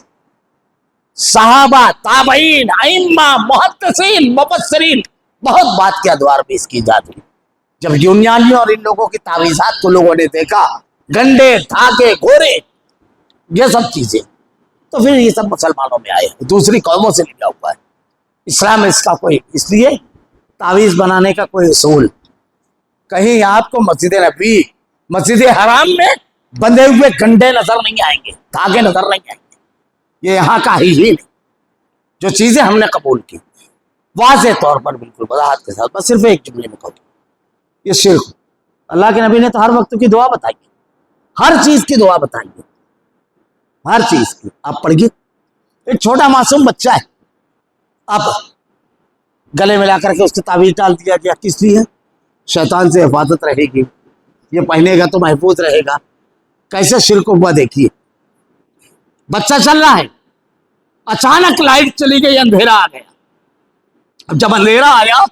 صحابہ، تابعین، ائمہ، محدثین، مفسرین بہت بات کے ادوار میں اس کی ایجاد ہوئی. جب یونانیوں اور ان لوگوں کی تعویذات کو لوگوں نے دیکھا، گنڈے، دھاگے، گھوڑے، یہ سب چیزیں، تو پھر یہ سب مسلمانوں میں آئے، دوسری قوموں سے لیا ہوا ہے. اسلام میں اس کا کوئی، اس لیے تعویذ بنانے کا کوئی اصول کہیں آپ کو مسجد نبی، مسجد حرام میں بندھے ہوئے گنڈے نظر نہیں آئیں گے، دھاگے نظر نہیں آئیں گے. یہ یہاں کا ہی نہیں. جو چیزیں ہم نے قبول کی واضح طور پر بالکل وضاحت کے ساتھ، بس صرف ایک جملے میں کہوں، یہ شرک. اللہ کے نبی نے تو ہر وقت کی دعا بتائی، ہر چیز کی دعا بتائی ہے، ہر چیز کی. آپ پڑھیے، ایک چھوٹا معصوم بچہ ہے، اب گلے ملا کر کے اس کی تعویذ ڈال دیا گیا. کس لیے؟ شیطان سے حفاظت رہے گی، یہ پہنے گا تو محفوظ رہے گا. کیسے شرک ہوا دیکھیے. بچہ چل رہا ہے، اچانک لائٹ چلی گئی، اندھیرا آ گیا. اب جب اندھیرا آیا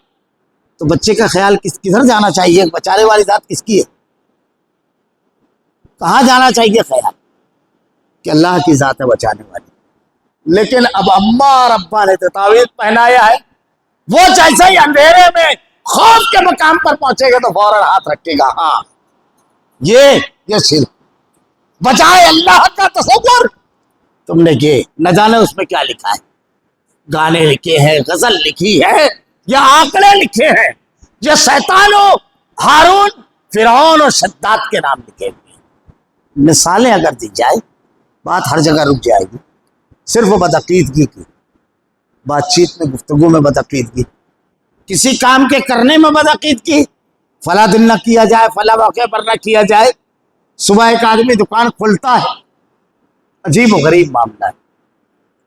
تو بچے کا خیال کدھر جانا چاہیے؟ بچانے والی ذات کس کی ہے؟ کہاں جانا چاہیے خیال؟ کہ اللہ کی ذات ہے بچانے والی. لیکن اب اماں اور ابا نے تو تعویذ پہنایا ہے، وہ جیسے ہی اندھیرے میں خوف کے مقام پر پہنچے گا تو فوراً ہاتھ رکھے گا. ہاں یہ شرک. بجائے اللہ کا تصور تم نے یہ نہ جانے اس میں کیا لکھا ہے، گانے لکھے ہیں، غزل لکھی ہے، یا آنکڑے لکھے ہیں، یہ شیطانوں، ہارون، فرعون اور شداد کے نام لکھے ہوئے ہیں. مثالیں اگر دی جائے بات ہر جگہ رک جائے گی. صرف بدعقیدگی کی بات چیت میں، گفتگو میں بدعقیدگی، کسی کام کے کرنے میں بدعقیدگی، فلاں دن نہ کیا جائے، فلاں موقع پر نہ کیا جائے. صبح ایک آدمی دکان کھولتا ہے، عجیب و غریب معاملہ ہے،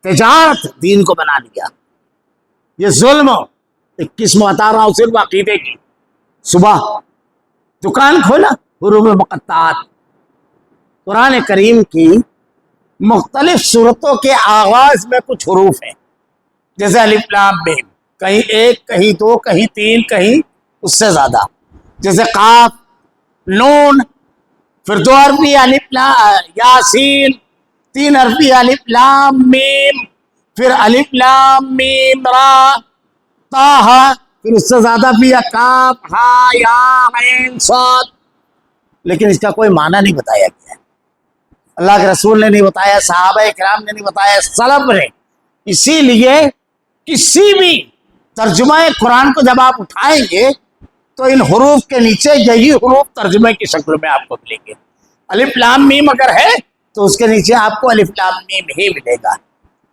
تجارت دین کو بنا لیا. یہ ظلم. ایک قسم بتا رہا ہوں صرف عقیدے کی. صبح دکان کھولا، حروف مقطعات، قرآن کریم کی مختلف صورتوں کے آغاز میں کچھ حروف ہیں، جیسے الف لام میم، کہیں ایک، کہیں دو، کہیں تین، کہیں اس سے زیادہ. جیسے قاف، نون، پھر 2 حرفی الف لام یاسین، 3 حرفی الف لام میم، پھر الف لام میم را، طٰ، پھر اس سے زیادہ بھی ہے، کاف، ہا، یا، عین، صاد. لیکن اس کا کوئی معنی نہیں بتایا گیا. اللہ کے رسول نے نہیں بتایا، صحابہ کرام نے نہیں بتایا، سلف نے. اسی لیے کسی بھی ترجمہ قرآن کو جب آپ اٹھائیں گے تو ان حروف کے نیچے یہی حروف ترجمے کی شکل میں آپ کو ملیں گے. الف لام میم اگر ہے تو اس کے نیچے آپ کو الف لام میم ہی ملے گا.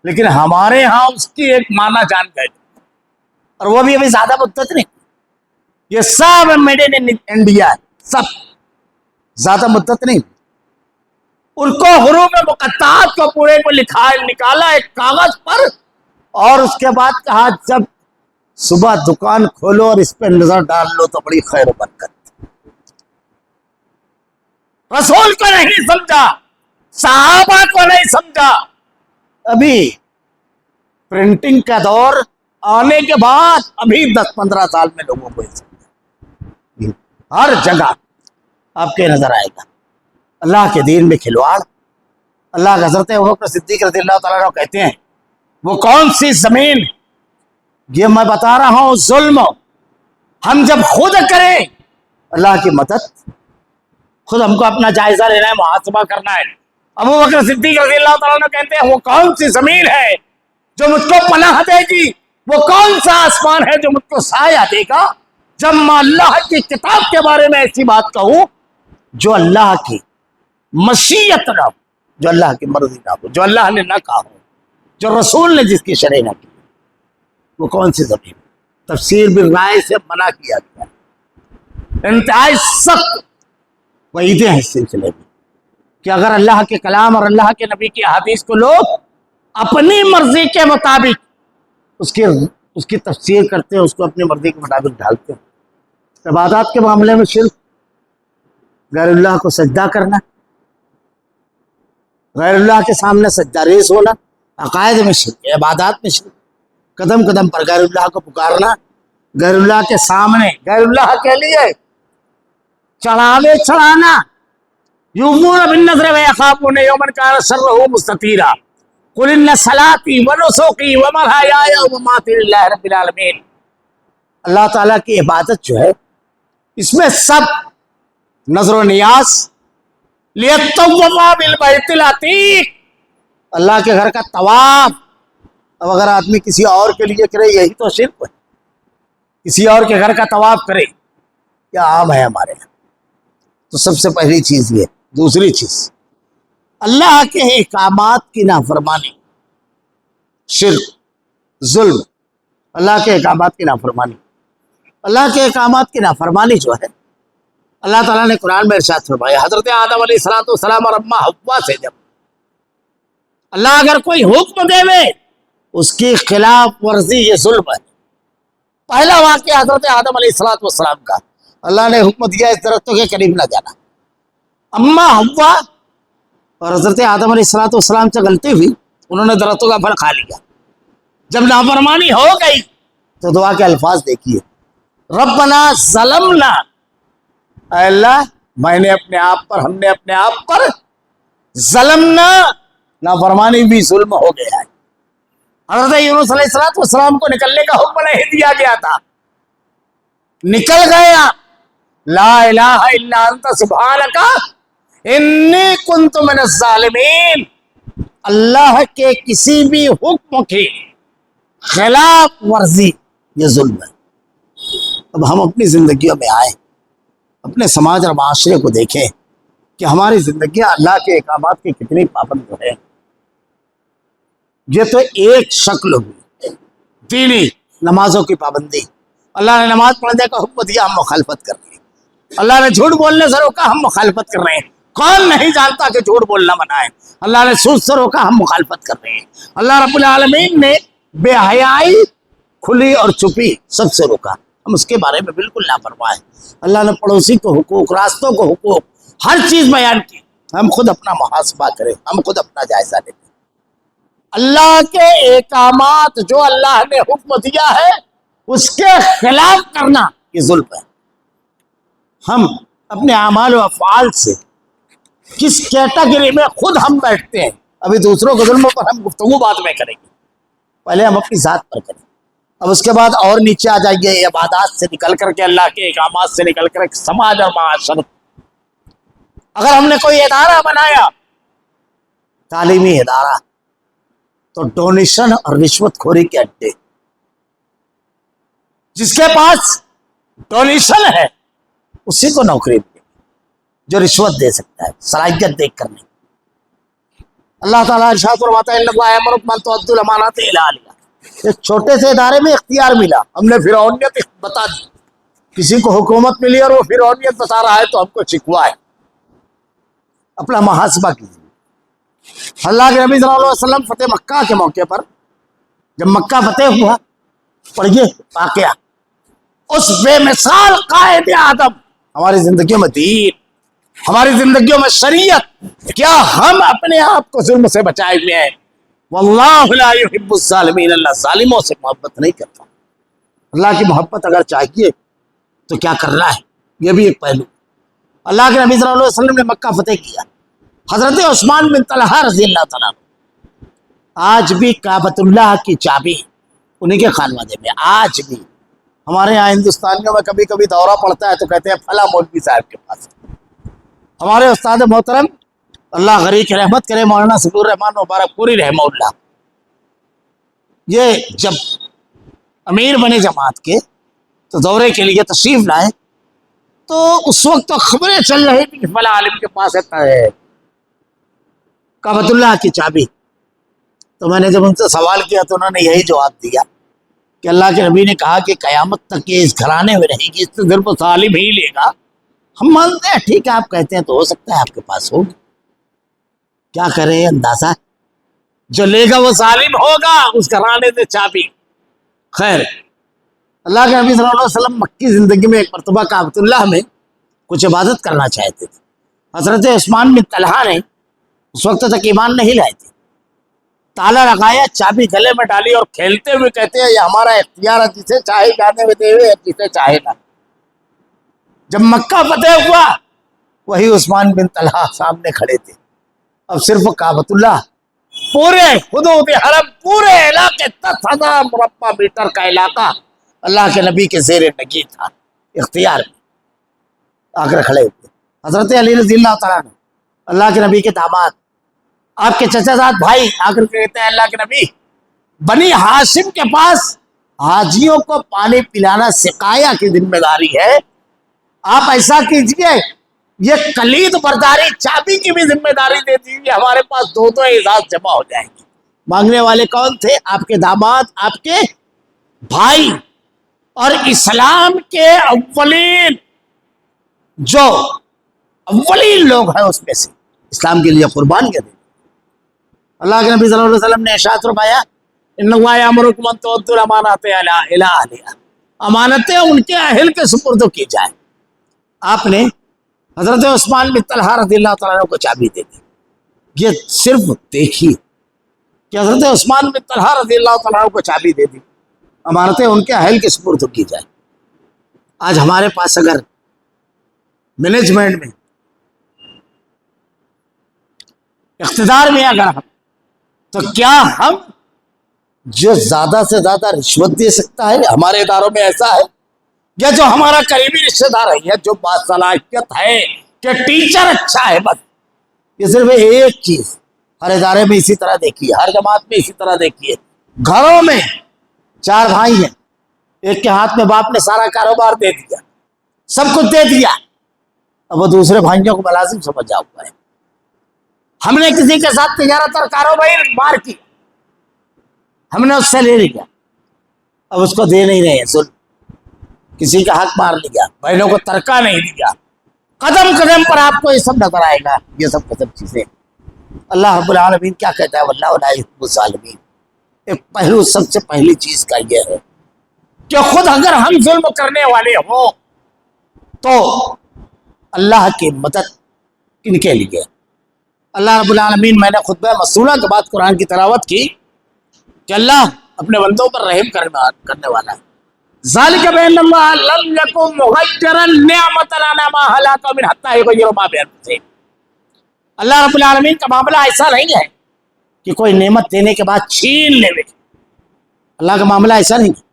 لیکن ہمارے ہاں اس کی ایک معنی جان گئے، اور وہ بھی ابھی زیادہ مدت نہیں. یہ سب میڈ ان انڈیا ہے، سب زیادہ مدت نہیں. ان کو حروف مقطعات کو پورے کو نکالا ایک کاغذ پر، اور اس کے بعد کہا جب صبح دکان کھولو اور اس پہ نظر ڈال لو تو بڑی خیر و برکت. رسول کو نہیں سمجھا، صحابہ کو نہیں سمجھا. ابھی پرنٹنگ کا دور آنے کے بعد ابھی 10-15 سال میں لوگوں کو ہر جگہ آپ کے نظر آئے گا اللہ کے دین میں کھلواڑ. اللہ کے حضرت ابوبکر صدیق رضی اللہ تعالیٰ عنہ کہتے ہیں وہ کون سی زمین, یہ میں بتا رہا ہوں ظلم ہم جب خود کریں, اللہ کی مدد, خود ہم کو اپنا جائزہ لینا ہے, محاسبہ کرنا ہے. ابوبکر صدیق رضی اللہ تعالیٰ عنہ کہتے ہیں وہ کون سی زمین ہے جو مجھ کو پناہ دے گی, وہ کون سا آسمان ہے جو مجھ کو سایہ دے گا جب میں اللہ کی کتاب کے بارے میں ایسی بات کہوں جو اللہ کی مشیت نہ ہو, جو اللہ کی مرضی نہ ہو, جو اللہ نے نہ کہا ہو, جو رسول نے جس کی شرح نہ کی, وہ کون سی زمین. تفسیر بالرائے سے منع کیا گیا, انتہائی سخت وعیدیں ہیں اس سلسلے میں کہ اگر اللہ کے کلام اور اللہ کے نبی کی احادیث کو لوگ اپنی مرضی کے مطابق اس کی تفسیر کرتے ہیں, اس کو اپنی مرضی کے مطابق ڈھالتے ہیں. عبادات کے معاملے میں شرک, غیر اللہ کو سجدہ کرنا, غیر اللہ کے سامنے سجدہ ریز ہونا, عقائد میں شرک, عبادات میں شرک, قدم قدم پر غیر اللہ کو پکارنا, غیر اللہ کے سامنے غیر اللہ کے لیے چڑھاوے چڑھانا. یوفون بالنذر ویخافون یوما کان شرہ مستطیرا قل ان صلاتی ونسکی ومحیایا ومماتی للہ رب العالمین. اللہ تعالیٰ کی عبادت جو ہے اس میں سب نظر و نیاز, لیطوف بالبیت العتیق, اللہ کے گھر کا طواف. اب اگر آدمی کسی اور کے لیے کرے یہی تو شرک ہے, کسی اور کے گھر کا طواف کرے, کیا عام ہے ہمارے یہاں. تو سب سے پہلی چیز یہ. دوسری چیز اللہ کے احکامات کی نافرمانی, شرک, ظلم, اللہ کے احکامات کی نافرمانی. اللہ کے احکامات کی نافرمانی جو ہے اللہ تعالیٰ نے قرآن میں ارشاد فرمایا. حضرت آدم علیہ السلام اور اماں حوا سے جب اللہ اگر کوئی حکم دے اس کی خلاف ورزی یہ ظلم ہے. پہلا واقعہ حضرت آدم علیہ السلام کا, اللہ نے حکم دیا اس درختوں کے قریب نہ جانا. اماں حوا اور حضرت آدم علیہ السلام سے غلطی ہوئی, انہوں نے درختوں کا پھل کھا لیا. جب نافرمانی ہو گئی تو دعا کے الفاظ دیکھیے, ربنا ظلمنا, اے اللہ میں نے اپنے آپ پر, ہم نے اپنے آپ پر ظلمنا, نافرمانی بھی ظلم ہو گیا ہے. حضرت یونس علیہ السلام کو نکلنے کا حکم نہیں دیا گیا تھا, نکل گیا. لا الہ الا انت سبحانک انی کنت من الظالمین. اللہ کے کسی بھی حکم کی خلاف ورزی یہ ظلم ہے. اب ہم اپنی زندگیوں میں آئیں, اپنے سماج اور معاشرے کو دیکھیں کہ ہماری زندگیاں اللہ کے احکامات کی کتنی پابند ہے. یہ تو ایک شکل ہوئی دینی نمازوں کی پابندی. اللہ نے نماز پڑھنے کا حکم دیا, ہم مخالفت کر رہے ہیں. اللہ نے جھوٹ بولنے سے روکا, ہم مخالفت کر رہے ہیں. کون نہیں جانتا کہ جھوٹ بولنا منع ہے؟ اللہ نے سود سے روکا, ہم مخالفت کر رہے ہیں. اللہ رب العالمین نے بے حیائی کھلی اور چھپی سب سے روکا, ہم اس کے بارے میں بالکل لاپرواہ ہیں. اللہ نے پڑوسی کو حقوق, راستوں کو حقوق, ہر چیز بیان کی. ہم خود اپنا محاسبہ کریں, ہم خود اپنا جائزہ لیں. اللہ کے احکامات جو اللہ نے حکم دیا ہے اس کے خلاف کرنا یہ ظلم ہے. ہم اپنے اعمال و افعال سے کس کیٹیگری میں خود ہم بیٹھتے ہیں, ابھی دوسروں کے ظلموں پر ہم گفتگو بعد میں کریں گے, پہلے ہم اپنی ذات پر کریں. اب اس کے بعد اور نیچے آ جائیے, عبادات سے نکل کر کے, اللہ کے احکامات سے نکل کر کے سماج اور معاشرت. اگر ہم نے کوئی ادارہ بنایا, تعلیمی ادارہ, تو ڈونیشن اور رشوت خوری کے اڈے. جس کے پاس ڈونیشن ہے اسی کو نوکری ملے, جو رشوت دے سکتا ہے صلاحیت دیکھ کر نہیں. اللہ تعالیٰ ارشاد فرماتا ہے ان اللہ یأمرکم ان تؤدوا الامانات الی اہلہا. ایک چھوٹے سے ادارے میں اختیار ملا, ہم نے فرعونیت بتا دی. کسی کو حکومت ملی اور وہ فرعونیت بتا رہا ہے تو ہم کو شکوا ہے. اپنا محاسبہ کیجیے. اللہ کے نبی صلی اللہ علیہ وسلم فتح مکہ کے موقع پر جب مکہ فتح ہوا, پڑھیے واقعہ, اس بے مثال قائد اعظم ہماری زندگیوں میں دین, ہماری زندگیوں میں شریعت, کیا ہم اپنے آپ کو ظلم سے بچائے ہوئے ہیں؟ واللہ لا یحب الظالمین، اللہ ظالموں سے محبت نہیں کرتا۔ اللہ کی محبت اگر چاہیے تو کیا کر رہا ہے، یہ بھی ایک پہلو۔ اللہ کے نبی صلی اللہ علیہ وسلم نے مکہ فتح کیا، حضرت عثمان بن طلحہ رضی اللہ تعالیٰ عنہ آج بھی کعبۃ اللہ کی چابی انہیں کے خانوادے میں، آج بھی ہمارے یہاں ہندوستانیوں میں کبھی کبھی دورہ پڑتا ہے تو کہتے ہیں فلاں مولوی صاحب کے پاس۔ ہمارے استاد محترم اللہ غریق رحمت کرے مولانا صفور الرحمان مبارک پوری رحمہ اللہ، یہ جب امیر بنے جماعت کے تو دورے کے لیے تشریف لائے تو اس وقت تو خبریں چل رہی تھی کہ فلاں عالم کے پاس ہے کعبۃ اللہ کی چابی۔ تو میں نے جب ان سے سوال کیا تو انہوں نے یہی جواب دیا کہ اللہ کے نبی نے کہا کہ قیامت تک یہ اس گھرانے میں رہے گی، اس سے صرف ظالم ہی لے گا۔ ہم مانتے ہیں، ٹھیک ہے آپ کہتے ہیں تو ہو سکتا ہے آپ کے پاس ہوگی، کیا کریں اندازہ، جو لے گا وہ ظالم ہوگا، اس گھرانے سے چابی۔ خیر، اللہ کے نبی صلی اللہ علیہ وسلم مکی زندگی میں ایک مرتبہ کعبۃ اللہ میں کچھ عبادت کرنا چاہتے تھے۔ حضرت عثمان بن طلحہ نے اس وقت تک ایمان نہیں لائے تھے، تالا لگایا، چابی گلے میں ڈالی اور کھیلتے ہوئے کہتے ہیں یہ ہمارا اختیار ہے، جسے چاہے جانے میں دے ہوئے، جسے چاہے نہ۔ جب مکہ فتح ہوا وہی عثمان بن طلحہ سامنے کھڑے تھے۔ اب صرف کعبۃ اللہ، پورے حدود حرم، پورے علاقے 10,000 مربع میٹر کا علاقہ اللہ کے نبی کے زیر نگی تھا، اختیار میں آ کر کھڑے ہوئے۔ حضرت علی رضی اللہ تعالیٰ نے اللہ کے نبی کے داماد، آپ کے چچا زاد بھائی آ کر کہتے ہیں اللہ کے نبی، بنی ہاشم کے پاس حاجیوں کو پانی پلانا سقایا کی ذمہ داری ہے، آپ ایسا کیجئے یہ کلید برداری چابی کی بھی ذمہ داری دے دیجیے، ہمارے پاس دو اعزاز جمع ہو جائیں گے۔ مانگنے والے کون تھے؟ آپ کے داماد، آپ کے بھائی، اور اسلام کے اولین لوگ ہیں اس میں سے، اسلام کے لیے قربان کر دیں۔ اللہ کے نبی صلی اللہ علیہ وسلم نے ارشاد فرمایا ان اللہ یامرکم ان تؤدوا الامانات الی اہلہا، امانتیں ان کے اہل کے سپرد کی جائیں۔ آپ نے حضرت عثمان بن طلحہ رضی اللہ تعالیٰ عنہ کو چابی دے دی۔ یہ صرف دیکھیے کہ حضرت عثمان بن طلحہ رضی اللہ تعالیٰ عنہ کو چابی دے دی، امانتیں ان کے اہل کے سپرد کی جائیں۔ آج ہمارے پاس اگر مینجمنٹ میں، اقتدار میں اگر ہم، تو کیا ہم جو زیادہ سے زیادہ رشوت دے سکتا ہے ہمارے اداروں میں ایسا ہے؟ یا جو ہمارا قریبی رشتہ دار ہے، یا جو باصلاحیت ہے کہ ٹیچر اچھا ہے، بس یہ صرف ایک چیز ہر ادارے میں اسی طرح دیکھیے، ہر جماعت میں اسی طرح دیکھیے۔ گھروں میں 4 بھائی ہیں، ایک کے ہاتھ میں باپ نے سارا کاروبار دے دیا، سب کچھ دے دیا، اب وہ دوسرے بھائیوں کو ملازم سمجھا ہوا ہے۔ ہم نے کسی کے ساتھ تجارت اور کاروبار کی، ہم نے اس سے لے لیا، اب اس کو دے نہیں رہے ہیں، سن کسی کا حق مار لیا، بہنوں کو ترکہ نہیں دیا، قدم قدم پر آپ کو یہ سب نظر آئے گا، یہ سب چیزیں۔ اللہ رب العالمین کیا کہتا ہے واللہ لا یحب الظالمین۔ ایک پہلو سب سے پہلی چیز کا یہ ہے کہ خود اگر ہم ظلم کرنے والے ہوں تو اللہ کی مدد ان کے لیے۔ اللہ رب العالمین، میں نے خطبہ مسئولہ کے بعد قرآن کی تلاوت کی کہ اللہ اپنے بندوں پر رحم کرنے والا ہے۔ ذالک بان اللہ لم یکن مغیرا نعمت انعمها علی قوم حتی یغیروا ما بانفسہم۔ اللہ رب العالمین کا معاملہ ایسا نہیں ہے کہ کوئی نعمت دینے کے بعد چھین لے۔ اللہ کا معاملہ ایسا نہیں ہے،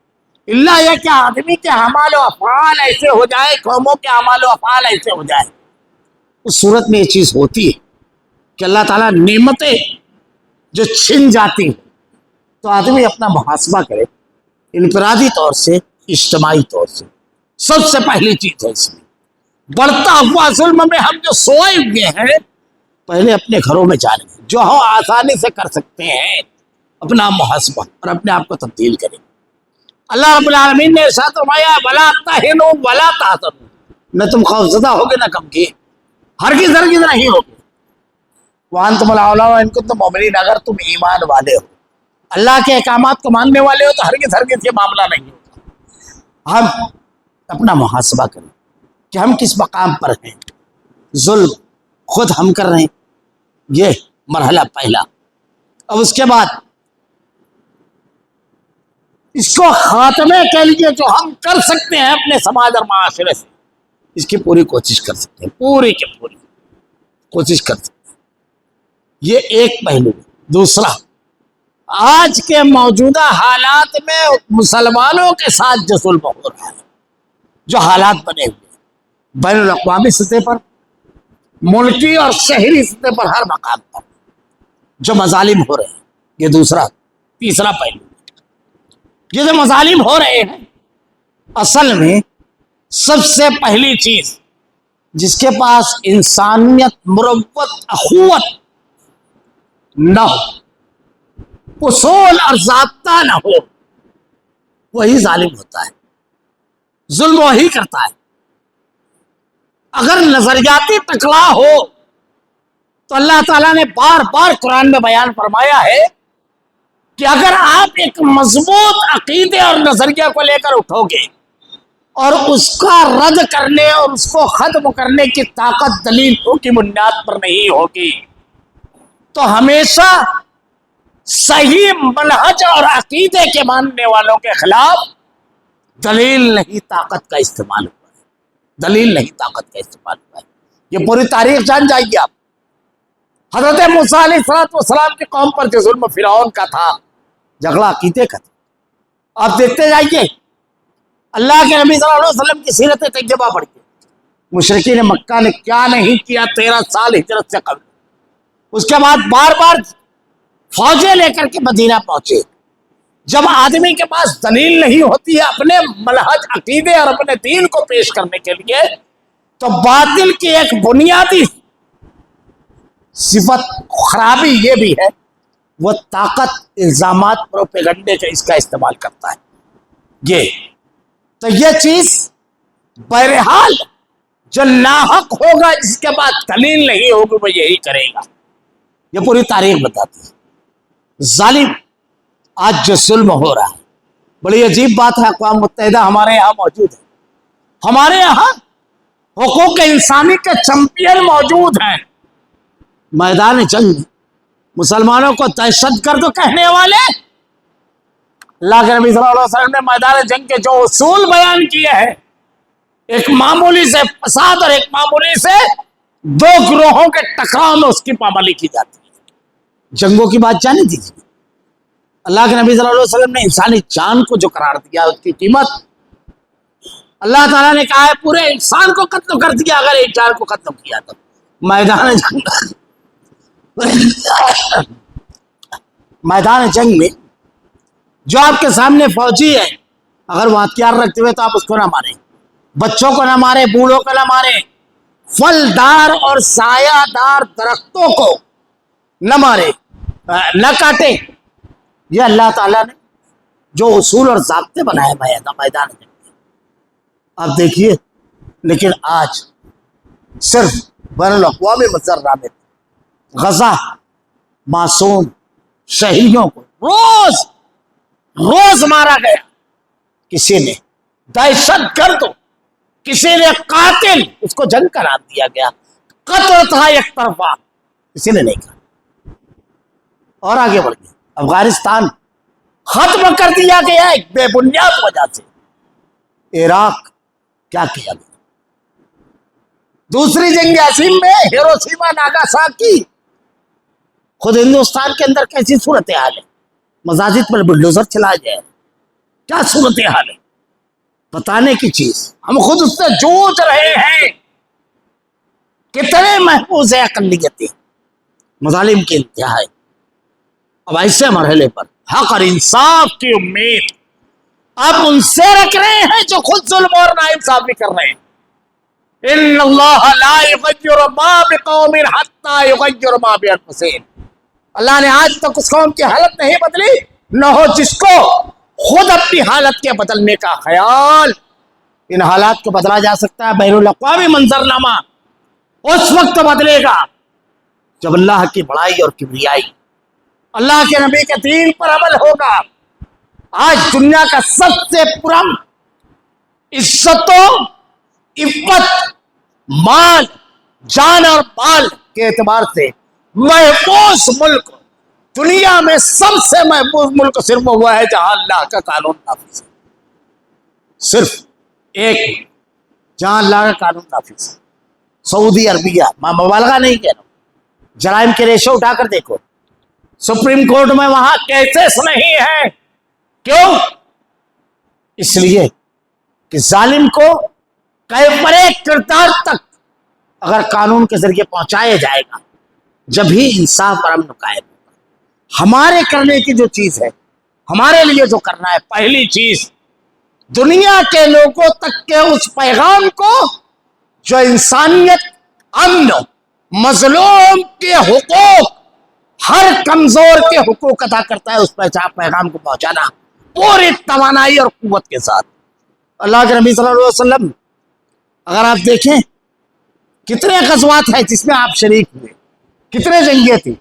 اللہ یہ کہ آدمی کے اعمال و افعال ایسے ہو جائے، قوموں کے اعمال و افعال ایسے ہو جائے، اس صورت میں یہ چیز ہوتی ہے کہ اللہ تعالیٰ نعمتیں جو چھن جاتی ہیں تو آدمی اپنا محاسبہ کرے، انفرادی طور سے، اجتماعی طور سے۔ سب سے پہلی چیز ہے اس میں بڑھتا ہوا ظلم میں ہم جو سوئے ہوئے ہیں، پہلے اپنے گھروں میں جانیں، جو ہم آسانی سے کر سکتے ہیں اپنا محاسبہ اور اپنے آپ کو تبدیل کریں۔ اللہ رب العالمین نے ارشاد فرمایا ولا تہنوا ولا تحزنوا، نہ تم خوفزدہ ہوگے نہ غمگین، ہرگز نہیں ہوگے، وانتم الاعلون ان کنتم مؤمنین، اگر تم ایمان والے ہو، اللہ کے احکامات کو ماننے والے ہو تو ہرگز یہ معاملہ نہیں ہوگا۔ ہم اپنا محاسبہ کریں کہ ہم کس مقام پر ہیں، ظلم خود ہم کر رہے ہیں، یہ مرحلہ پہلا۔ اب اس کے بعد اس کو خاتمے کے لیے جو ہم کر سکتے ہیں اپنے سماج اور معاشرے سے، اس کی پوری کوشش کر سکتے ہیں، پوری کی پوری کوشش کر سکتے ہیں۔ یہ ایک پہلو ہے۔ دوسرا، آج کے موجودہ حالات میں مسلمانوں کے ساتھ جو ظلم ہو رہا ہے، جو حالات بنے ہوئے ہیں بین الاقوامی سطح پر، ملکی اور شہری سطح پر، ہر مقام پر جو مظالم ہو رہے ہیں، یہ دوسرا تیسرا پہلو۔ یہ جو مظالم ہو رہے ہیں، اصل میں سب سے پہلی چیز جس کے پاس انسانیت، مروت، اخوت نہ ہو، اصول اور ضابطہ نہ ہو، وہی ظالم ہوتا ہے، ظلم وہی کرتا ہے۔ اگر نظریاتی ٹکراؤ ہو تو اللہ تعالیٰ نے بار بار قرآن میں بیان فرمایا ہے کہ اگر آپ ایک مضبوط عقیدے اور نظریہ کو لے کر اٹھو گے اور اس کا رد کرنے اور اس کو ختم کرنے کی طاقت دلیلوں کی بنیاد پر نہیں ہوگی، تو ہمیشہ صحیح منہج اور عقیدے کے ماننے والوں کے خلاف دلیل نہیں طاقت کا استعمال ہوا ہے، دلیل نہیں طاقت کا استعمال ہوا ہے۔ یہ پوری تاریخ جان جائیے آپ۔ حضرت موسیٰ علیہ السلام کی قوم پر جو ظلم فرعون کا تھا، جھگڑا عقیدے کا تھا۔ آپ دیکھتے جائیے، اللہ کے نبی صلی اللہ علیہ وسلم کی سیرت طیبہ پڑھ کے مشرکین مکہ نے کیا نہیں کیا 13 سال ہجرت سے قبل۔ اس کے بعد بار بار فوجیں لے کر کے مدینہ پہنچے۔ جب آدمی کے پاس دلیل نہیں ہوتی ہے اپنے منہج، عقیدے اور اپنے دین کو پیش کرنے کے لیے، تو باطل کی ایک بنیادی صفت خرابی یہ بھی ہے، وہ طاقت، الزامات، پروپیگنڈے کا اس کا استعمال کرتا ہے۔ تو یہ چیز بہرحال جو ناحق ہوگا، جس کے بعد دلیل نہیں ہوگی، وہ یہی کرے گا۔ یہ پوری تاریخ بتاتی ہے۔ ظالم آج جو ظلم ہو رہا ہے، بڑی عجیب بات ہے، اقوام متحدہ ہمارے یہاں موجود ہے، ہمارے یہاں حقوق انسانی کے چیمپئن موجود ہیں۔ میدان جنگ میں مسلمانوں کو دہشت گرد کہنے والے، اللہ کے نبی صلی اللہ علیہ وسلم نے میدان جنگ کے جو اصول بیان کیے ہیں، ایک معمولی سے فساد اور ایک معمولی سے دو گروہوں کے ٹکراؤ میں اس کی پابندی کی جاتی ہے۔ جنگوں کی بات جانے دیجیے، اللہ کے نبی صلی اللہ علیہ وسلم نے انسانی جان کو جو قرار دیا، اس کی قیمت اللہ تعالیٰ نے کہا ہے پورے انسان کو قتل کر دیا اگر ایک جان کو ختم کیا تو۔ میدان جنگ میدان جنگ میں جو آپ کے سامنے فوجی ہے، اگر وہ ہتھیار رکھتے ہوئے تو آپ اس کو نہ ماریں، بچوں کو نہ ماریں، بوڑھوں کو نہ ماریں، پھلدار اور سایہ دار درختوں کو نہ ماریں، نہ کاٹیں۔ یہ اللہ تعالیٰ نے جو اصول اور ضابطے بنائے میدان جنگ میں، آپ دیکھیے۔ لیکن آج صرف بین الاقوامی مذرہ میں غزہ معصوم شہیدوں کو روز مارا گیا، کسی نے دہشت گرد، کسی نے قاتل، اس کو جنگ قرار دیا گیا، قتل تھا ایک طرفہ، کسی نے نہیں کہا۔ اور آگے بڑھ گیا، افغانستان ختم کر دیا گیا ایک بے بنیاد وجہ سے۔ عراق کیا کیا گیا؟ دوسری جنگ عظیم میں ہیروشیما ناگاساکی، خود ہندوستان کے اندر کیسی صورتحال ہے، مساجد پر بلڈوزر چلا جائے، کیا صورتحال ہے بتانے کی چیز۔ ہم خود اس سے جوجھ رہے ہیں، کتنے محفوظ ہے اقلیتیں، مظالم کی انتہا ہے۔ اب ایسے مرحلے پر حق اور انصاف کی امید آپ ان سے رکھ رہے ہیں جو خود ظلم اور ناانصافی کر رہے ہیں۔ ان اللہ لا یغیر ما بقوم حتی یغیر ما بانفسہم، اللہ نے آج تک اس قوم کی حالت نہیں بدلی، نہ ہو جس کو خود اپنی حالت کے بدلنے کا خیال۔ ان حالات کو بدلا جا سکتا ہے، بین الاقوامی منظرنامہ اس وقت بدلے گا جب اللہ کی بڑائی اور کبریائی، اللہ کے نبی کے دین پر عمل ہوگا۔ آج دنیا کا سب سے پرامن عزت و عفت، مال، جان اور مال کے اعتبار سے محفوظ ملک دنیا میں سب سے محفوظ ملک صرف وہ ہے جہاں اللہ کا قانون نافذ ہے، صرف ایک جہاں اللہ کا قانون نافذ ہے، سعودی عربیہ۔ میں مبالغہ نہیں کہہ رہا ہوں، جرائم کے ریشو اٹھا کر دیکھو، سپریم کورٹ میں وہاں کیسز نہیں ہے۔ کیوں؟ اس لیے کہ ظالم کو کیفرے کردار تک اگر قانون کے ذریعے پہنچایا جائے گا جب ہی انصاف اور امن قائم ہوگا۔ ہمارے کرنے کی جو چیز ہے، ہمارے لیے جو کرنا ہے، پہلی چیز دنیا کے لوگوں تک کے اس پیغام کو جو انسانیت، امن، مظلوم کے حقوق، ہر کمزور کے حقوق ادا کرتا ہے، اس پیغام کو پہنچانا پوری توانائی اور قوت کے ساتھ۔ اللہ کے نبی صلی اللہ علیہ وسلم اگر آپ دیکھیں کتنے غزوات ہیں جس میں آپ شریک ہوئے، کتنے جنگیں تھیں،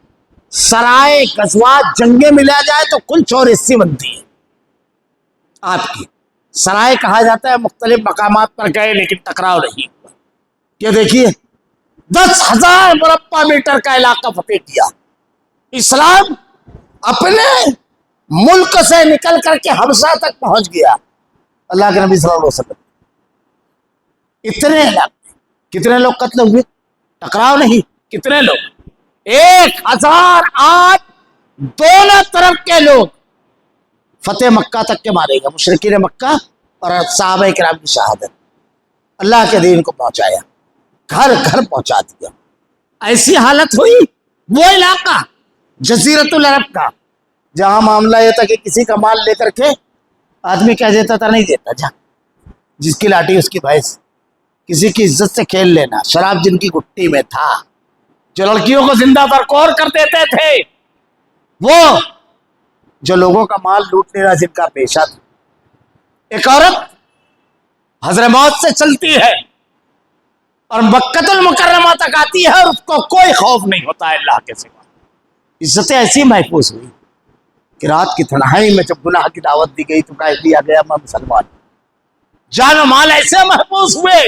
سرائے غزوات جنگیں ملا جائے تو کل 84 بنتی ہے آپ کی۔ سرائے کہا جاتا ہے مختلف مقامات پر گئے لیکن ٹکراؤ نہیں ہوا۔ یہ دیکھیے 10,000 مربع میٹر کا علاقہ فتح کیا، اسلام اپنے ملک سے نکل کر کے حبشہ تک پہنچ گیا۔ اللہ کے نبی صلی اللہ علیہ وسلم اتنے علاقے، کتنے لوگ قتل ہوئے، ٹکراؤ نہیں، کتنے لوگ، 1,008 دونوں طرف کے لوگ فتح مکہ تک کے مارے گا، مشرکین مکہ اور صحابہ کرام کی شہادت۔ اللہ کے دین کو پہنچایا، گھر گھر پہنچا دیا۔ ایسی حالت ہوئی وہ علاقہ جزیرۃ العرب کا جہاں معاملہ یہ تھا کہ کسی کا مال لے کر کے آدمی کہہ دیتا تھا نہیں دیتا، جا جس کی لاٹھی اس کی بھینس، کسی کی عزت سے کھیل لینا، شراب جن کی گٹی میں تھا، جو لڑکیوں کو زندہ برقرار کر دیتے تھے، وہ جو لوگوں کا مال لوٹ لینا جن کا پیشہ تھا۔ ایک عورت حضر موت سے چلتی ہے اور مکۃ المکرمہ تک آتی ہے اور اس کو کوئی خوف نہیں ہوتا ہے اللہ کے سوا۔ عزتیں ایسی محفوظ ہوئی کہ رات کی تنہائی میں جب گناہ کی دعوت دی گئی تو کہہ دیا گیا میں مسلمان ہوں۔ جان و مال ایسے محفوظ ہوئے،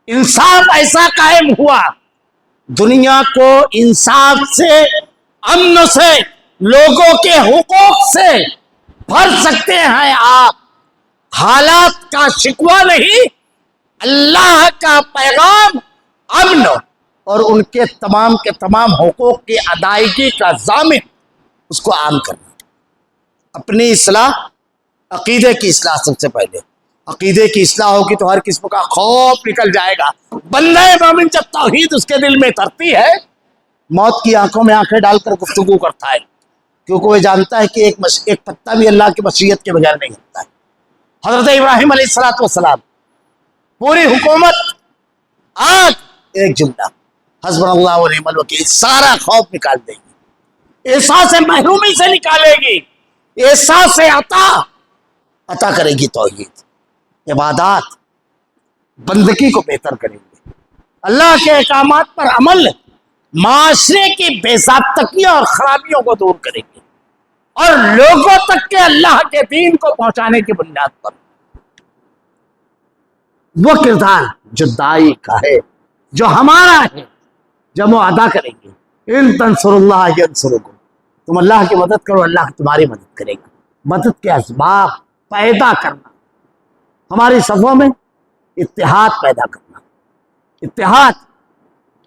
انصاف ایسا قائم ہوا، دنیا کو انصاف سے، امن سے، لوگوں کے حقوق سے بھر سکتے ہیں آپ۔ حالات کا شکوہ نہیں، اللہ کا پیغام، امن اور ان کے تمام حقوق کی ادائیگی کا ضامن، اس کو عام کرنا۔ اپنی اصلاح، عقیدے کی اصلاح سب سے پہلے۔ عقیدے کی اصلاح ہوگی تو ہر قسم کا خوف نکل جائے گا۔ بندہ مومن جب توحید اس کے دل میں اترتی ہے، موت کی آنکھوں میں آنکھیں ڈال کر گفتگو کرتا ہے، کیونکہ وہ جانتا ہے کہ ایک پتا بھی اللہ کی مشیت کے بغیر نہیں ہوتا ہے۔ حضرت ابراہیم علیہ السلام پوری حکومت آج ایک جملہ حسبنا اللہ و نعم الوکیل، سارا خوف نکال دے گی، احساس محرومی سے نکالے گی، احساس عطا کرے گی۔ توحید، عبادات، بندگی کو بہتر کریں گے، اللہ کے احکامات پر عمل معاشرے کی بے ضابطگیوں اور خرابیوں کو دور کریں گے اور لوگوں تک کے اللہ کے دین کو پہنچانے کی بنیاد پر وہ کردار جو دائی کا ہے، جو ہمارا ہے، جب وہ ادا کریں گے۔ ان تنصر اللہ ینصرکم، تم اللہ کی مدد کرو، اللہ تمہاری مدد کرے گا۔ مدد کے اسباب پیدا کرنا، ہماری صفوں میں اتحاد پیدا کرنا۔ اتحاد،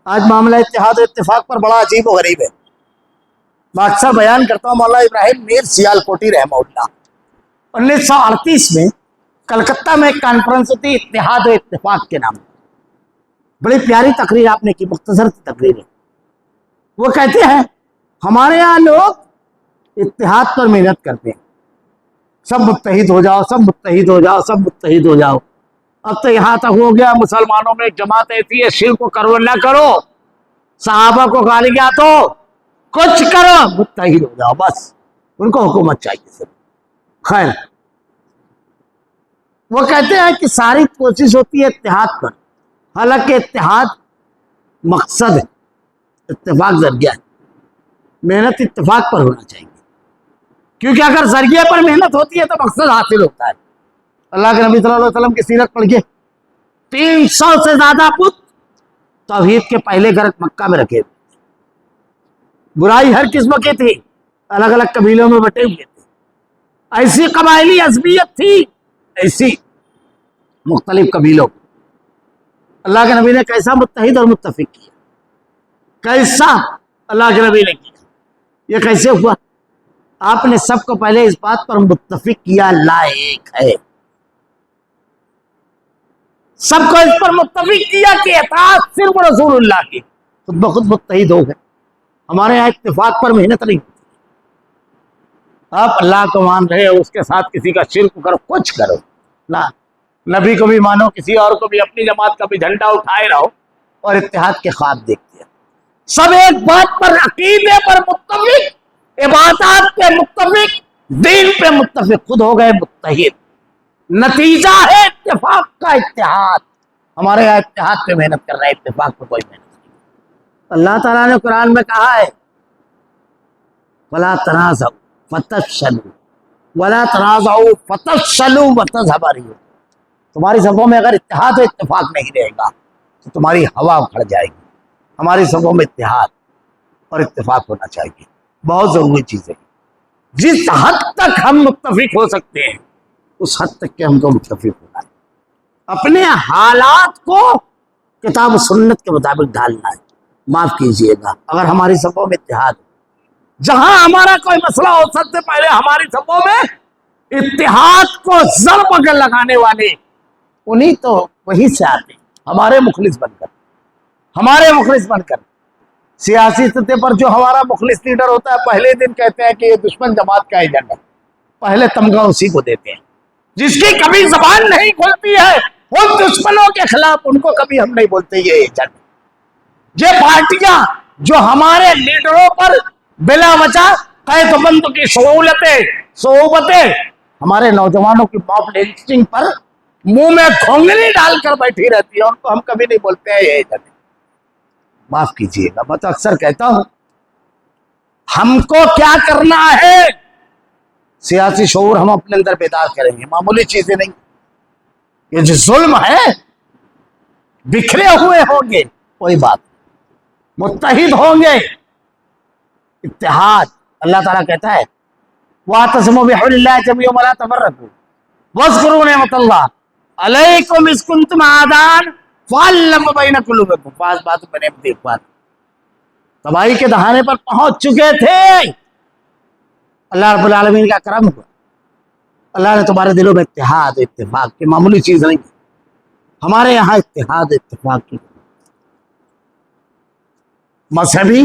آج معاملہ اتحاد و اتفاق پر بڑا عجیب و غریب ہے۔ میں اکثر بیان کرتا ہوں، مولانا ابراہیم میر سیالکوٹی رحمہ اللہ 1938 میں کلکتہ میں ایک کانفرنس ہوتی اتحاد و اتفاق کے نام، بڑی پیاری تقریر آپ نے کی، مختصر تقریر ہے۔ وہ کہتے ہیں ہمارے یہاں لوگ اتحاد پر محنت کرتے ہیں، سب متحد ہو جاؤ، سب متحد ہو جاؤ، سب متحد ہو جاؤ۔ اب تو یہاں تک ہو گیا مسلمانوں میں ایک جماعت ایسی ہے، شرک کو کرو نہ کرو، صحابہ کو گالیاں دو، کچھ کرو، متحد ہو جاؤ، بس ان کو حکومت چاہیے صرف۔ خیر، وہ کہتے ہیں کہ ساری کوشش ہوتی ہے اتحاد پر، حالانکہ اتحاد مقصد ہے، اتفاق ذریعہ ہے، محنت اتفاق پر ہونا چاہیے، کیونکہ اگر ذریعے پر محنت ہوتی ہے تو مقصد حاصل ہوتا ہے۔ اللہ کے نبی صلی اللہ علیہ وسلم کی سیرت پڑھیے، 300 سے زیادہ بت توحید کے پہلے گھر مکہ میں رکھے، برائی ہر قسم کی تھی، الگ الگ قبیلوں میں بٹے ہوئے تھے، ایسی قبائلی عصبیت تھی، ایسی مختلف قبیلوں کی۔ اللہ کے نبی نے کیسا متحد اور متفق کیا، کیسا اللہ کے نبی نے کیا، یہ کیسے ہوا؟ آپ نے سب کو پہلے اس بات پر متفق کیا اللہ ایک ہے، سب کو اس پر متفق کیا کہ اطاعت صرف رسول اللہ کی، خود بخود متحد ہو گئے۔ ہمارے یہاں اتفاق پر محنت نہیں ہوتی، آپ اللہ کو مان رہے ہو، اس کے ساتھ کسی کا شرک کرو، کچھ کرو نہ، نبی کو بھی مانو، کسی اور کو بھی، اپنی جماعت کا بھی جھنڈا اٹھائے رہو اور اتحاد کے خواب دیکھتے ہیں۔ سب ایک بات پر، عقیدے پر متفق، عبادات پہ متفق، دین پہ متفق، خود ہو گئے متحد۔ نتیجہ ہے اتفاق کا اتحاد۔ ہمارے یہاں اتحاد پہ محنت کر رہے ہیں، اتفاق پہ کوئی محنت نہیں۔ اللہ تعالیٰ نے قرآن میں کہا ہے وَلَا تَنَازَعُوا فَتَفْشَلُوا وَلَا تَنَازَعُوا فَتَفْشَلُوا وَتَذْهَبَ رِيحُكُمْ۔ تمہاری صفوں میں اگر اتحاد و اتفاق نہیں رہے گا تو تمہاری ہوا اکھڑ جائے گی۔ ہماری صفوں میں اتحاد اور اتفاق ہونا چاہیے، بہت ضروری چیز ہے۔ جس حد تک ہم متفق ہو سکتے ہیں اس حد تک کہ ہم کو متفق ہونا ہے، اپنے حالات کو کتاب و سنت کے مطابق ڈالنا ہے۔ معاف کیجئے گا اگر ہماری صفوں میں اتحاد ہو، جہاں ہمارا کوئی مسئلہ ہو، سب سے پہلے ہماری صفوں میں اتحاد کو ضرب اگر لگانے والے انہیں تو وہی سے آتے ہیں، ہمارے مخلص بن کر۔ سیاسی سطح پر جو ہمارا مخلص لیڈر ہوتا ہے، پہلے دن کہتے ہیں کہ یہ دشمن جماعت کا ایجنٹ ہے، پہلے تمغہ اسی کو دیتے ہیں۔ جس کی کبھی زبان نہیں کھلتی ہے ان دشمنوں کے خلاف، ان کو کبھی ہم نہیں بولتے یہ ایجنٹ۔ یہ پارٹیاں جو ہمارے لیڈروں پر بلا وجہ قید بند کی صعوبتیں ہمارے نوجوانوں کی موب لنچنگ پر منہ میں گھونگھری ڈال کر بیٹھی رہتی ہے، ان کو ہم کبھی نہیں بولتے ہیں یہ ایجنٹ۔ معاف کیجیے گا، میں تو اکثر کہتا ہوں ہم کو کیا کرنا ہے، سیاسی شعور ہم اپنے اندر بیدار کریں گے، معمولی چیزیں نہیں۔ یہ جو ظلم ہے، بکھرے ہوئے ہوں گے کوئی بات، متحد ہوں گے، اتحاد۔ اللہ تعالیٰ کہتا ہے وَاعْتَصِمُوا بِحَبْلِ اللَّهِ جَمِيعًا وَلَا تَفَرَّقُوا وَاذْكُرُوا نِعْمَتَ اللَّهِ عَلَيْكُمْ إِذْ كُنْتُمْ أَعْدَاءً فَأَلَّفَ بَيْنَ قُلُوبِكُمْ۔ بعض باتوں میں نے ایک بات، تباہی کے دہانے پر پہنچ چکے تھے، اللہ رب العالمین کا کرم ہوا، اللہ نے تمہارے دلوں میں اتحاد اتفاق کی، معمولی چیز نہیں۔ ہمارے یہاں اتحاد اتفاق کی مذہبی،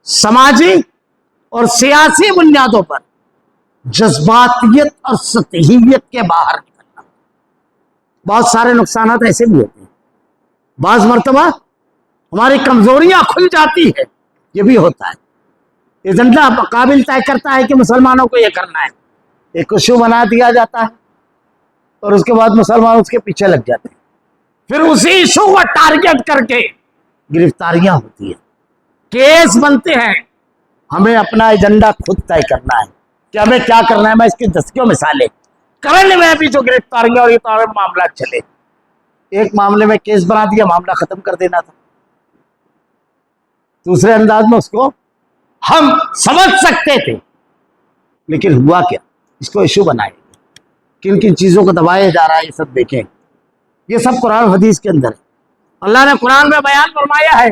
سماجی اور سیاسی بنیادوں پر جذباتیت اور سطحیت کے باہر نکلنا۔ بہت سارے نقصانات ایسے بھی ہوتے ہیں، بعض مرتبہ ہماری کمزوریاں کھل جاتی ہے، یہ بھی ہوتا ہے۔ ایجنڈا قابل طے کرتا ہے کہ مسلمانوں کو یہ کرنا ہے، ایک ایشو بنا دیا جاتا ہے اور اس کے بعد مسلمان اس کے پیچھے لگ جاتے ہیں، پھر اسی ایشو کو ٹارگٹ کر کے گرفتاریاں ہوتی ہیں، کیس بنتے ہیں۔ ہمیں اپنا ایجنڈا خود طے کرنا ہے کہ ہمیں کیا کرنا ہے۔ میں اس کی دستیوں مثالیں، کرنے میں بھی جو گرفتاریاں اور یہ معاملات چلے، ایک معاملے میں کیس بنا دیا، معاملہ ختم کر دینا تھا، دوسرے انداز میں اس کو ہم سمجھ سکتے تھے، لیکن ہوا کیا، اس کو ایشو بنائے، کن کن چیزوں کو دبایا جا رہا ہے، یہ سب دیکھیں۔ یہ سب قرآن حدیث کے اندر ہے۔ اللہ نے قرآن میں بیان فرمایا ہے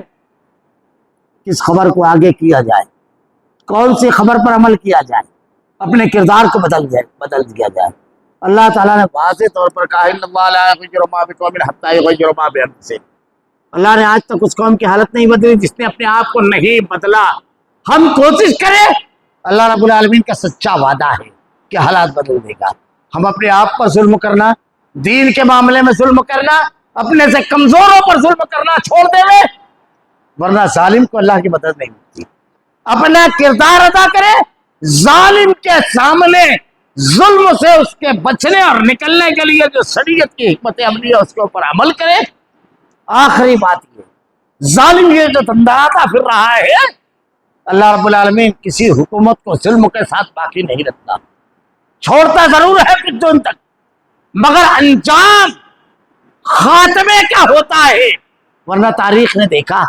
کس خبر کو آگے کیا جائے، کون سی خبر پر عمل کیا جائے، اپنے کردار کو بدل دیا جائے۔ اللہ تعالیٰ نے واضح طور پر کہا ان اللہ لا یغیر ما بقوم حتی یغیروا ما بانفسہم۔ اللہ نے آج تک اس قوم کی حالت نہیں بدلی جس نے اپنے آپ کو نہیں بدلا۔ ہم کوشش کریں، اللہ رب العالمین کا سچا وعدہ ہے کہ حالات بدل دے گا۔ ہم اپنے آپ پر ظلم کرنا، دین کے معاملے میں ظلم کرنا، اپنے سے کمزوروں پر ظلم کرنا چھوڑ دے گے، ورنہ ظالم کو اللہ کی مدد نہیں ملتی۔ اپنا کردار ادا کرے، ظالم کے سامنے ظلم سے اس کے بچنے اور نکلنے کے لیے جو شریعت کی حکمت عملی ہے اس کے اوپر عمل کرے۔ آخری بات یہ، ظالم یہ جو دنداتا پھر رہا ہے، اللہ رب العالمین کسی حکومت کو ظلم کے ساتھ باقی نہیں رکھتا، چھوڑتا ضرور ہے کچھ دن تک، مگر انجام خاتمے کیا ہوتا ہے۔ ورنہ تاریخ نے دیکھا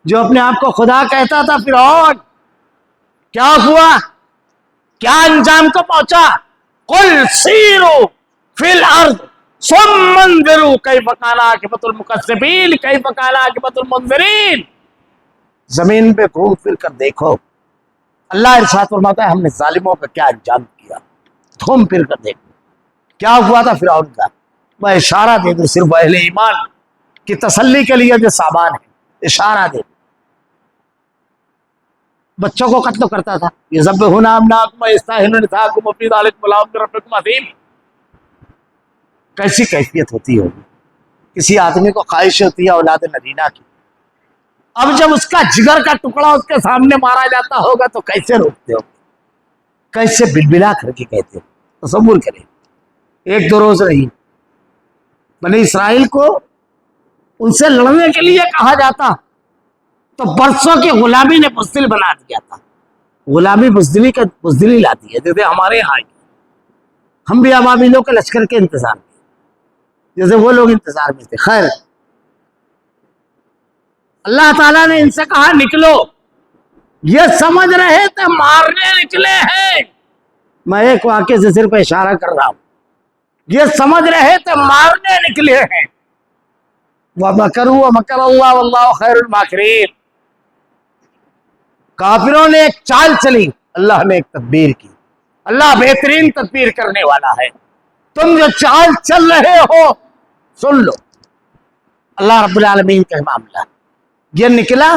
جو اپنے آپ کو خدا کہتا تھا فرعون، کیا ہوا؟ کیا انجام کو پہنچا؟ قل سیروا فی الارض ثم انظروا کیف کان عاقبۃ المکذبین کیف کان عاقبۃ المنذرین، زمین پہ گھوم پھر کر دیکھو، اللہ ارشاد فرماتا ہے ہم نے ظالموں کا کیا انجام کیا، گھوم پھر کر دیکھو کیا ہوا تھا فرعون کا۔ میں اشارہ دے دوں صرف اہل ایمان کی تسلی کے لیے جو سامان ہے، اشارہ دے دوں۔ بچوں کو قتل کرتا تھا، یذبحون ابناءکم ویستحیون نساءکم وفی ذلکم بلاء من ربکم عظیم۔ کیسی کیفیت ہوتی ہوگی، کسی آدمی کو خواہش ہوتی ہے اولاد نبینہ کی، اب جب اس کا جگر کا ٹکڑا اس کے سامنے مارا جاتا ہوگا تو کیسے روکتے ہو، کیسے بلبلا کر کے کہتے ہو؟ تصور کریں، ایک دو روز رہی بنی اسرائیل کو ان سے لڑنے کے لیے کہا جاتا تو برسوں کی غلامی نے بزدل بنا دیا تھا۔ غلامی بزدلی لاتی ہے، جیسے ہمارے یہاں ہم بھی ابابیلوں کے لشکر کے انتظار میں، جیسے وہ لوگ انتظار میں تھے۔ خیر، اللہ تعالیٰ نے ان سے کہا نکلو، یہ سمجھ رہے تھے مارنے نکلے ہیں، میں ایک واقعے سے صرف اشارہ کر رہا ہوں، یہ سمجھ رہے تھے مارنے نکلے ہیں۔ وَمَكَرُوا وَمَكَرَ اللَّهُ وَاللَّهُ خَيْرُ الْمَاكِرِينَ، کافروں نے ایک چال چلی، اللہ نے ایک تدبیر کی، اللہ بہترین تدبیر کرنے والا ہے۔ تم جو چال چل رہے ہو سن لو، اللہ رب العالمین کا معاملہ یہ نکلا۔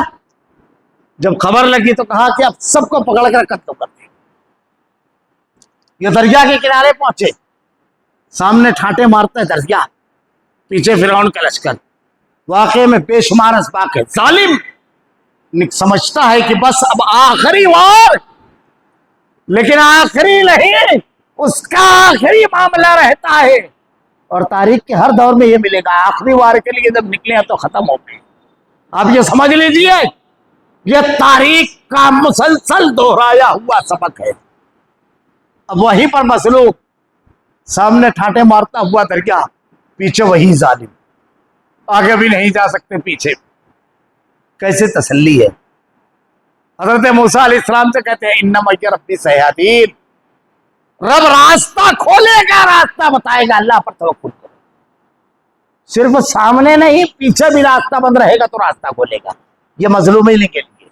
جب خبر لگی تو کہا کہ اب سب کو پکڑ کر قتل کر دیں۔ یہ دریا کے کنارے پہنچے، سامنے ٹھاٹے مارتا ہے دریا، پیچھے فرعون کا لشکر، واقعے میں بے شمار اسباق ہے۔ ظالم سمجھتا ہے کہ بس اب آخری وار، لیکن آخری نہیں، اس کا آخری معاملہ رہتا ہے، اور تاریخ کے ہر دور میں یہ ملے گا، آخری وار کے لیے جب نکلے ہیں تو ختم ہو گئے۔ آپ یہ سمجھ لیجئے، یہ تاریخ کا مسلسل دہرایا ہوا سبق ہے۔ اب وہیں پر مظلوم، سامنے ٹھاٹے مارتا ہوا دریا، پیچھے وہی ظالم، آگے بھی نہیں جا سکتے پیچھے۔ کیسے تسلی ہے؟ حضرت موسیٰ علیہ السلام سے کہتے ہیں ان معی ربی سیہدین، رب راستہ کھولے گا، راستہ بتائے گا، اللہ پر توکل کرو۔ صرف سامنے نہیں، پیچھے بھی راستہ بند رہے گا تو راستہ کھولے گا، یہ مظلومین کے لیے۔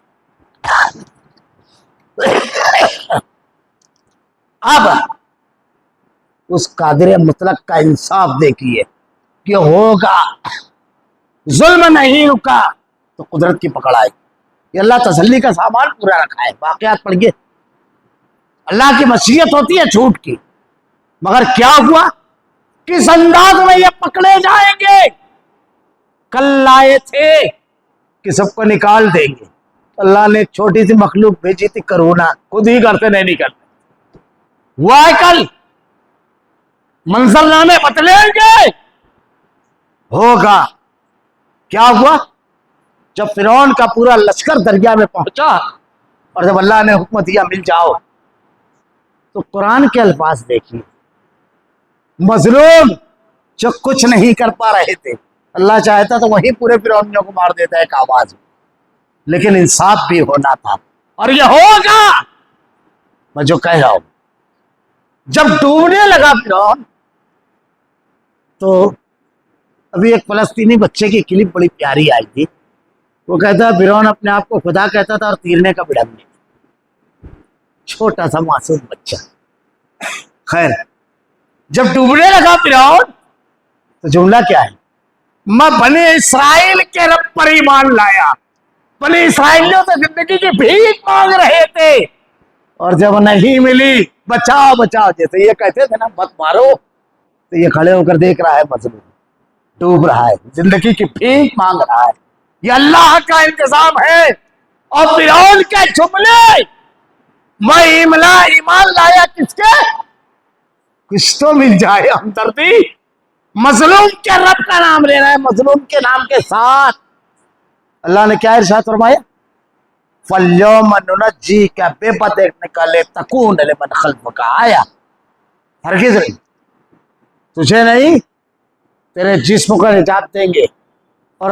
اب اس قادر مطلق کا انصاف دیکھیے کہ ہوگا، ظلم نہیں رکا تو قدرت کی پکڑ آئی۔ یہ اللہ تسلی کا سامان پورا رکھا ہے۔ واقعات پڑھیے، اللہ کی مشیت ہوتی ہے جھوٹ کی، مگر کیا ہوا، کس انداز میں یہ پکڑے جائیں گے۔ کل لائے تھے کہ سب کو نکال دیں گے، اللہ نے ایک چھوٹی سی مخلوق بھیجی تھی کرونا، خود ہی کرتے نہیں نکلتے۔ ہوا ہے کل، منظر نامے بتلیں گے، ہوگا۔ کیا ہوا؟ جب فرعون کا پورا لشکر دریا میں پہنچا اور جب اللہ نے حکم دیا مل جاؤ، تو قرآن کے الفاظ دیکھیے، مظلوم جو کچھ نہیں کر پا رہے تھے، اللہ چاہتا تو وہیں پورے فرعونیوں کو مار دیتا ایک آواز میں، لیکن انصاف بھی ہونا تھا، اور یہ ہوگا۔ میں جو کہہ رہا ہوں، جب ڈوبنے لگا فرعون، تو ابھی ایک فلسطینی بچے کی کلپ بڑی پیاری آئی تھی، وہ کہتا ہے فرعون اپنے آپ کو خدا کہتا تھا اور تیرنے کا بڑھنے، چھوٹا سا معصوم بچہ۔ خیر، جب ڈوبنے لگا فرعون تو جملہ کیا ہے؟ میں بنی اسرائیل کے رب پر ایمان لایا۔ بنی اسرائیلیوں سے زندگی کی بھیک مانگ رہے تھے، اور جب نہیں ملی بچاؤ بچاؤ، جیسے یہ کہتے تھے نا مت مارو، تو یہ کھڑے ہو کر دیکھ رہا ہے مظلوم ڈوب رہا ہے، زندگی کی بھیک مانگ رہا ہے۔ یہ اللہ کا انتظام ہے۔ اور فرعون کے جملے، میں ایمان لایا کس کے؟ کچھ تو مل جائے ہمدردی۔ مظلوم کے رب کا نام لے رہا ہے، مظلوم کے نام کے ساتھ۔ اللہ نے کیا ارشاد فرمایا؟ فَالْيَوْمَ نُنَجِّيكَ بِبَدَنِكَ لِتَكُونَ لِمَنْ خَلْفَكَ آیَةً، ہرگز نہیں، تجھے نہیں تیرے جسم کو نجات دیں گے، اور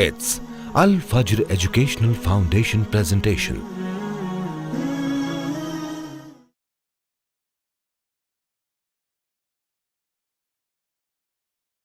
It's Al Fajr Educational Foundation presentation.